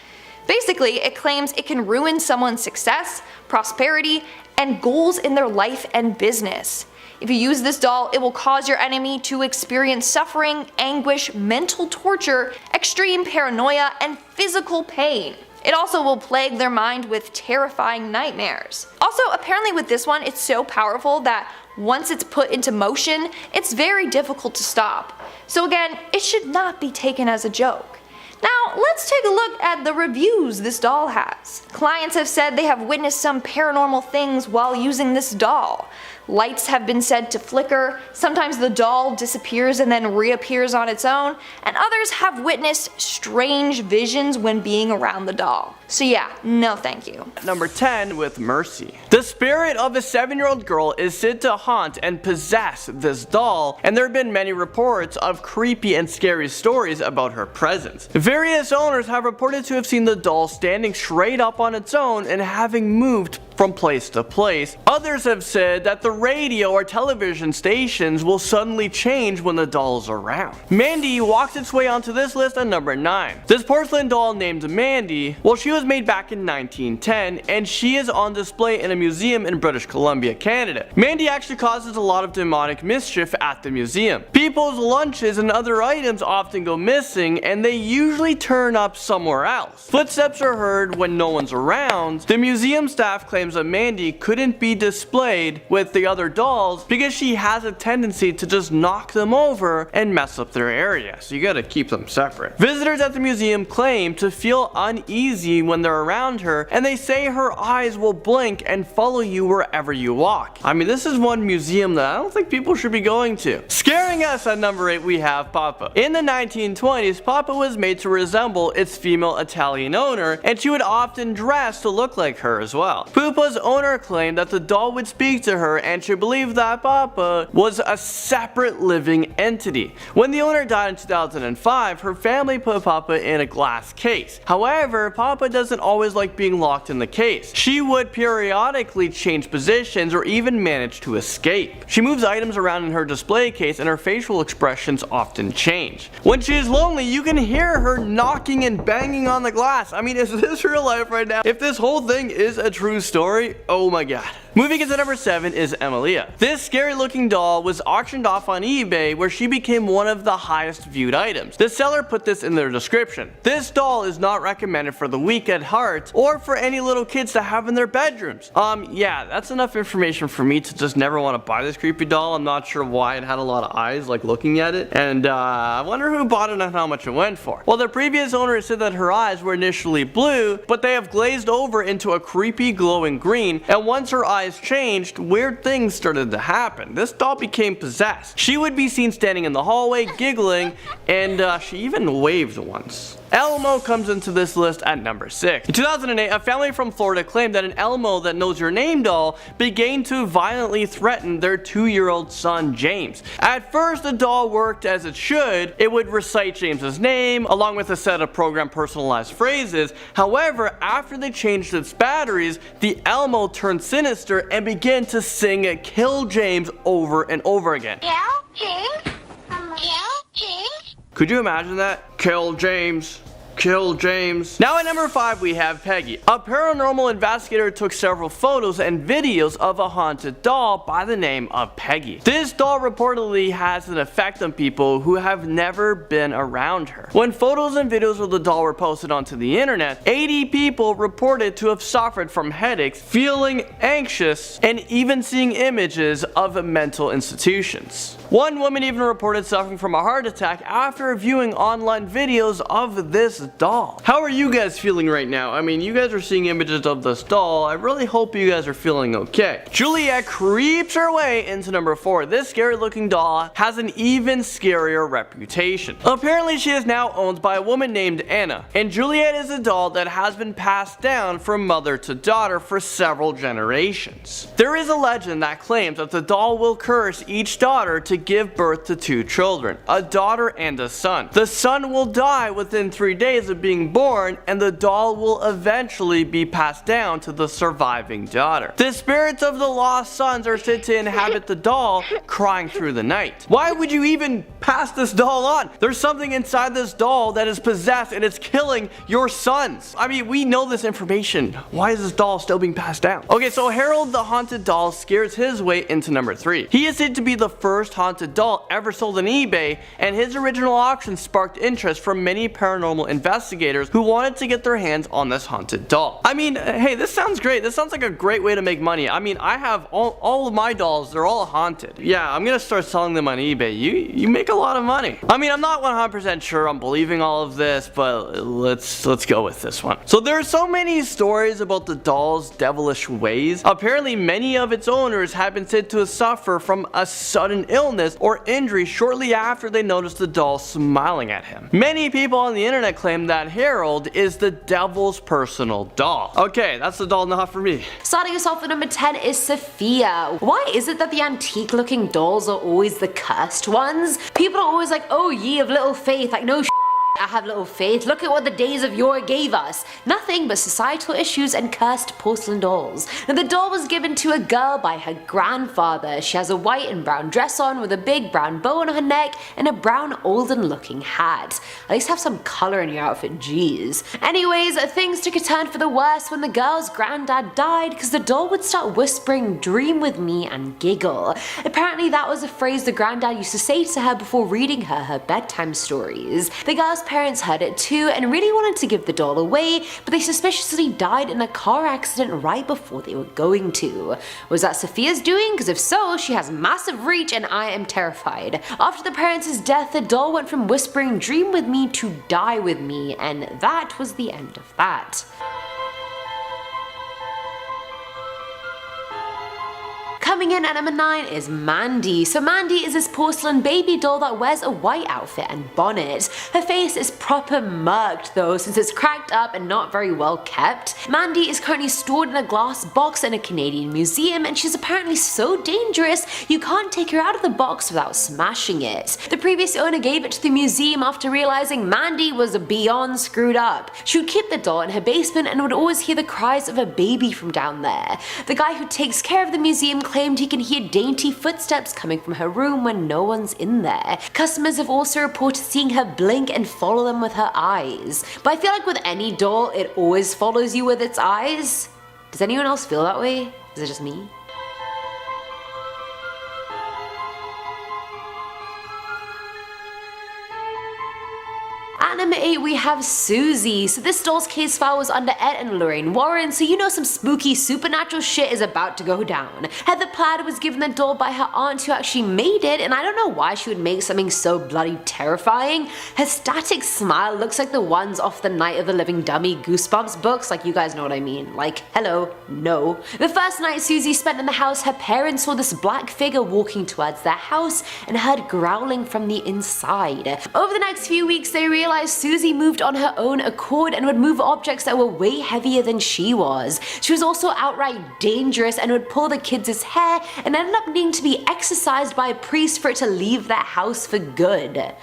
Basically, it claims it can ruin someone's success, prosperity, and goals in their life and business. If you use this doll, it will cause your enemy to experience suffering, anguish, mental torture, extreme paranoia, and physical pain. It also will plague their mind with terrifying nightmares. Also, apparently with this one, it's so powerful that once it's put into motion, it's very difficult to stop. So again, it should not be taken as a joke. Now, let's take a look at the reviews this doll has. Clients have said they have witnessed some paranormal things while using this doll. Lights have been said to flicker, sometimes the doll disappears and then reappears on its own, and others have witnessed strange visions when being around the doll. So yeah, no thank you. Number 10 with Mercy. The spirit of a 7-year-old girl is said to haunt and possess this doll, and there have been many reports of creepy and scary stories about her presence. Various owners have reported to have seen the doll standing straight up on its own and having moved from place to place. Others have said that the radio or television stations will suddenly change when the doll is around. Mandy walks its way onto this list at number 9. This porcelain doll named Mandy, well, she was made back in 1910 and she is on display in a museum in British Columbia, Canada. Mandy actually causes a lot of demonic mischief at the museum. People's lunches and other items often go missing and they usually turn up somewhere else. Footsteps are heard when no one's around. The museum staff claims that Mandy couldn't be displayed with the other dolls because she has a tendency to just knock them over and mess up their area, so you gotta keep them separate. Visitors at the museum claim to feel uneasy when they're around her, and they say her eyes will blink and follow you wherever you walk. I mean, this is one museum that I don't think people should be going to. Scaring us at number 8, we have Papa. In the 1920s, Papa was made to resemble its female Italian owner, and she would often dress to look like her as well. Pupa's owner claimed that the doll would speak to her, and she believed that Papa was a separate living entity. When the owner died in 2005, her family put Papa in a glass case. However, Papa doesn't always like being locked in the case. She would periodically change positions or even manage to escape. She moves items around in her display case and her facial expressions often change. When she is lonely, you can hear her knocking and banging on the glass. I mean, is this real life right now? If this whole thing is a true story, oh my god. Moving into number 7 is Amelia. This scary looking doll was auctioned off on eBay where she became one of the highest viewed items. The seller put this in their description. This doll is not recommended for the weak at heart or for any little kids to have in their bedrooms. Yeah, that's enough information for me to just never want to buy this creepy doll. I'm not sure why it had a lot of eyes like looking at it, and I wonder who bought it and how much it went for. Well, the previous owner said that her eyes were initially blue, but they have glazed over into a creepy glowing green, and once her eyes changed, weird things started to happen. This doll became possessed. She would be seen standing in the hallway giggling, and she even waved once. Elmo comes into this list at number 6. In 2008, a family from Florida claimed that an Elmo That Knows Your Name doll began to violently threaten their 2-year-old son James. At first, the doll worked as it should. It would recite James's name along with a set of programmed personalized phrases. However, after they changed its batteries, the Elmo turned sinister and began to sing "Kill James" over and over again. Kill James? Kill James? Could you imagine that? Kill James. Kill James. Now at number 5 we have Peggy. A paranormal investigator took several photos and videos of a haunted doll by the name of Peggy. This doll reportedly has an effect on people who have never been around her. When photos and videos of the doll were posted onto the internet, 80 people reported to have suffered from headaches, feeling anxious, and even seeing images of mental institutions. One woman even reported suffering from a heart attack after viewing online videos of this doll. How are you guys feeling right now? I mean, you guys are seeing images of this doll. I really hope you guys are feeling okay. Juliet creeps her way into number 4. This scary looking doll has an even scarier reputation. Apparently, she is now owned by a woman named Anna, and Juliet is a doll that has been passed down from mother to daughter for several generations. There is a legend that claims that the doll will curse each daughter to give birth to 2 children, a daughter and a son. The son will die within 3 days of being born, and the doll will eventually be passed down to the surviving daughter. The spirits of the lost sons are said to inhabit the doll, crying through the night. Why would you even pass this doll on? There's something inside this doll that is possessed and it's killing your sons. I mean, we know this information. Why is this doll still being passed down? Okay, so Harold the haunted doll scares his way into number 3. He is said to be the first haunted doll ever sold on eBay, and his original auction sparked interest from many paranormal investigators who wanted to get their hands on this haunted doll. I mean, hey, this sounds great. This sounds like a great way to make money. I mean, I have all of my dolls, they're all haunted. Yeah, I'm gonna start selling them on eBay. You make a lot of money. I mean, I'm not 100% sure I'm believing all of this, but let's go with this one. So there are so many stories about the doll's devilish ways. Apparently, many of its owners have been said to suffer from a sudden illness or injury shortly after they noticed the doll smiling at him. Many people on the internet claim that Harold is the devil's personal doll. Okay, that's the doll not for me. Starting us off at number 10 is Sophia. Why is it that the antique looking dolls are always the cursed ones? People are always like, oh ye of little faith, like no have little faith. Look at what the days of yore gave us. Nothing but societal issues and cursed porcelain dolls. Now the doll was given to a girl by her grandfather. She has a white and brown dress on with a big brown bow on her neck and a brown olden looking hat. At least have some colour in your outfit, jeez. Anyways, things took a turn for the worse when the girl's granddad died because the doll would start whispering "dream with me" and giggle. Apparently that was a phrase the granddad used to say to her before reading her bedtime stories. The girl's parents heard it too and really wanted to give the doll away, but they suspiciously died in a car accident right before they were going to. Was that Sophia's doing? Because if so, she has massive reach and I am terrified. After the parents' death, the doll went from whispering "dream with me" to "die with me," and that was the end of that. Coming in at number 9 is Mandy. So Mandy is this porcelain baby doll that wears a white outfit and bonnet. Her face is proper murked though, since it's cracked up and not very well kept. Mandy is currently stored in a glass box in a Canadian museum, and she's apparently so dangerous you can't take her out of the box without smashing it. The previous owner gave it to the museum after realizing Mandy was beyond screwed up. She would keep the doll in her basement and would always hear the cries of a baby from down there. The guy who takes care of the museum claimed he can hear dainty footsteps coming from her room when no one's in there. Customers have also reported seeing her blink and follow them with her eyes. But I feel like with any doll, it always follows you with its eyes. Does anyone else feel that way? Is it just me? At number 8 we have Susie. So this doll's case file was under Ed and Lorraine Warren, so you know some spooky supernatural shit is about to go down. Heather Platt was given the doll by her aunt who actually made it, and I don't know why she would make something so bloody terrifying. Her static smile looks like the ones off the Night of the Living Dummy Goosebumps books, like you guys know what I mean. Like, hello, no. The first night Susie spent in the house, her parents saw this black figure walking towards their house and heard growling from the inside. Over the next few weeks they realized Susie moved on her own accord and would move objects that were way heavier than she was. She was also outright dangerous and would pull the kids' hair and ended up needing to be exorcised by a priest for it to leave their house for good.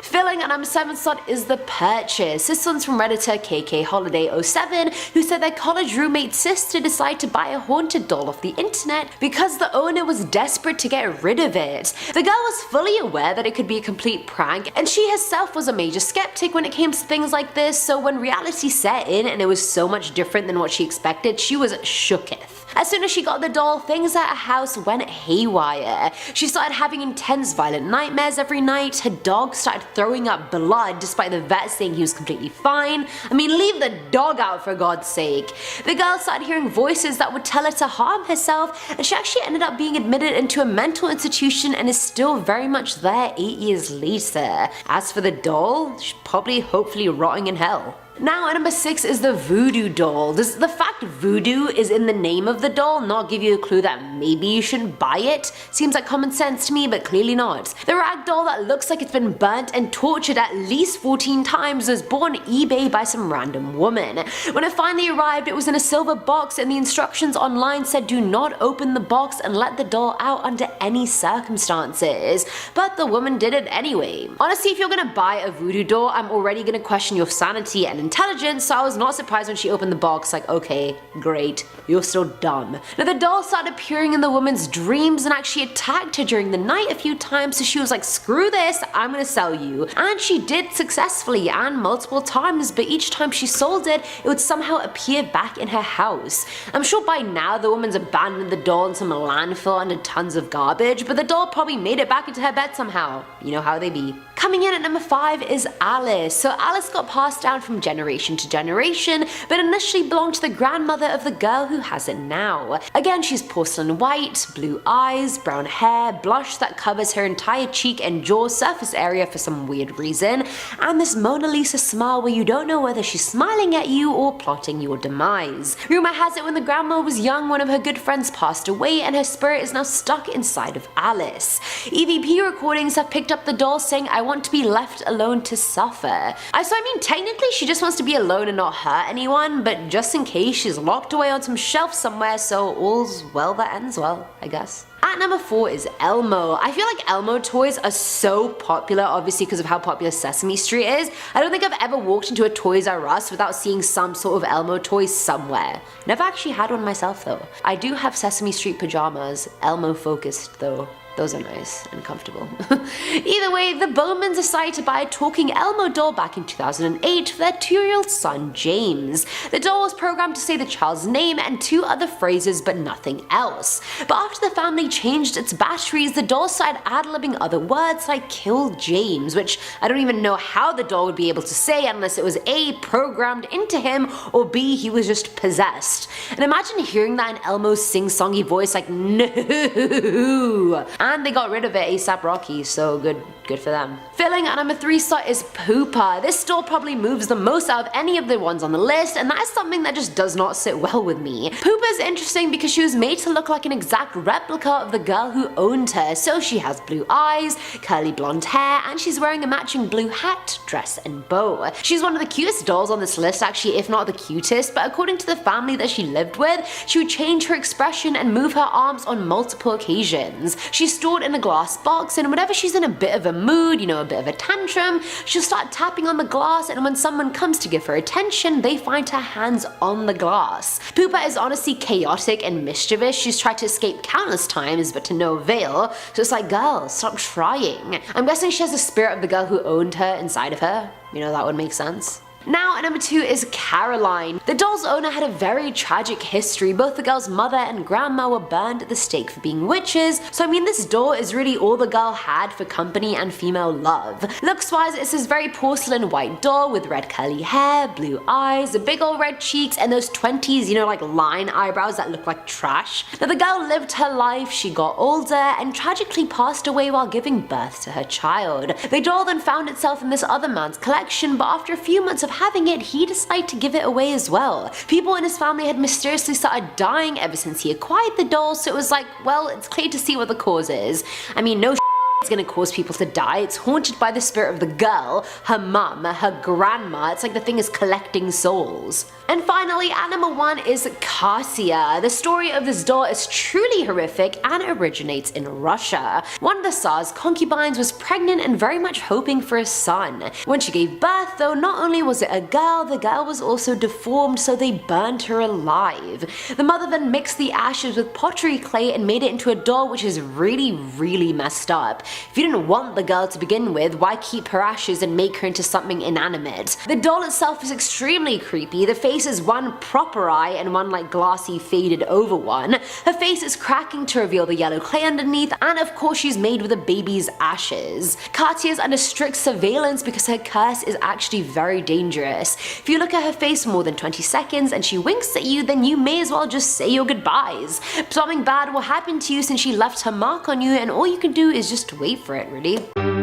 Filling at number 7 slot is The Purchase. This one's from Redditor KKHoliday07, who said their college roommate's sister decided to buy a haunted doll off the internet because the owner was desperate to get rid of it. The girl was fully aware that it could be a complete prank, and she herself was a major skeptic when it came to things like this, so when reality set in and it was so much different than what she expected, she was shooketh. As soon as she got the doll, things at her house went haywire. She started having intense violent nightmares every night, her dog started throwing up blood despite the vet saying he was completely fine. I mean, leave the dog out for God's sake. The girl started hearing voices that would tell her to harm herself, and she actually ended up being admitted into a mental institution and is still very much there 8 years later. As for the doll, she's probably hopefully rotting in hell. Now at number 6 is the voodoo doll. Does the fact voodoo is in the name of the doll not give you a clue that maybe you shouldn't buy it? Seems like common sense to me, but clearly not. The rag doll that looks like it's been burnt and tortured at least 14 times was bought on eBay by some random woman. When it finally arrived, it was in a silver box and the instructions online said do not open the box and let the doll out under any circumstances. But the woman did it anyway. Honestly, if you're gonna buy a voodoo doll, I'm already gonna question your sanity and intelligence, so I was not surprised when she opened the box, like, okay, great, you're still dumb. Now the doll started appearing in the woman's dreams and actually attacked her during the night a few times, so she was like, screw this, I'm gonna sell you. And she did successfully and multiple times, but each time she sold it, it would somehow appear back in her house. I'm sure by now the woman's abandoned the doll in some landfill under tons of garbage, but the doll probably made it back into her bed somehow. You know how they be. Coming in at number 5 is Alice. So Alice got passed down from generation to generation, but initially belonged to the grandmother of the girl who has it now. Again, she's porcelain white, blue eyes, brown hair, blush that covers her entire cheek and jaw surface area for some weird reason, and this Mona Lisa smile where you don't know whether she's smiling at you or plotting your demise. Rumor has it when the grandma was young, one of her good friends passed away and her spirit is now stuck inside of Alice. EVP recordings have picked up the doll saying, I want to be left alone to suffer. So I mean, technically she just wants to be alone and not hurt anyone, but just in case she's locked away on some shelf somewhere, so all's well that ends well, I guess. At At number 4 is Elmo. I feel like Elmo toys are so popular, obviously because of how popular Sesame Street is. I don't think I've ever walked into a Toys R Us without seeing some sort of Elmo toy somewhere. Never actually had one myself though. I do have Sesame Street pajamas, Elmo focused though. Those are nice and comfortable. Either way, the Bowmans decided to buy a talking Elmo doll back in 2008 for their 2-year-old son James. The doll was programmed to say the child's name and 2 other phrases but nothing else. But after the family changed its batteries, the doll started ad-libbing other words like kill James, which I don't even know how the doll would be able to say unless it was A, programmed into him, or B, he was just possessed. And imagine hearing that in Elmo's sing-songy voice like no. And they got rid of it ASAP Rocky, so good for them. Filling at number 3 slot is Poopa. This doll probably moves the most out of any of the ones on the list, and that is something that just does not sit well with me. Poopa is interesting because she was made to look like an exact replica of the girl who owned her, so she has blue eyes, curly blonde hair, and she's wearing a matching blue hat, dress, and bow. She's one of the cutest dolls on this list actually, if not the cutest, but according to the family that she lived with, she would change her expression and move her arms on multiple occasions. She's stored in a glass box, and whenever she's in a bit of a mood, you know, a bit of a tantrum, she'll start tapping on the glass, and when someone comes to give her attention, they find her hands on the glass. Poopa is honestly chaotic and mischievous. She's tried to escape countless times, but to no avail, so it's like, girl, stop trying. I'm guessing she has the spirit of the girl who owned her inside of her. You know, that would make sense. Now at number 2 is Caroline. The doll's owner had a very tragic history. Both the girl's mother and grandma were burned at the stake for being witches, so I mean this doll is really all the girl had for company and female love. Looks wise, it's this very porcelain white doll with red curly hair, blue eyes, big old red cheeks, and those 20s, you know, like line eyebrows that look like trash. Now the girl lived her life, she got older, and tragically passed away while giving birth to her child. The doll then found itself in this other man's collection, but after a few months of having it, he decided to give it away as well. People in his family had mysteriously started dying ever since he acquired the doll, so it was like, well, it's clear to see what the cause is. I mean, no it's gonna cause people to die. It's haunted by the spirit of the girl, her mum, her grandma. It's like the thing is collecting souls. And finally, at number 1 is Kasia. The story of this doll is truly horrific and originates in Russia. One of the Tsar's concubines was pregnant and very much hoping for a son. When she gave birth though, not only was it a girl, the girl was also deformed, so they burned her alive. The mother then mixed the ashes with pottery clay and made it into a doll, which is really messed up. If you didn't want the girl to begin with, why keep her ashes and make her into something inanimate? The doll itself is extremely creepy. The face is one proper eye and one like glassy faded over one. Her face is cracking to reveal the yellow clay underneath, and of course she's made with a baby's ashes. Katia is under strict surveillance because her curse is actually very dangerous. If you look at her face for more than 20 seconds and she winks at you, then you may as well just say your goodbyes. Something bad will happen to you since she left her mark on you, and all you can do is just wait for it, really.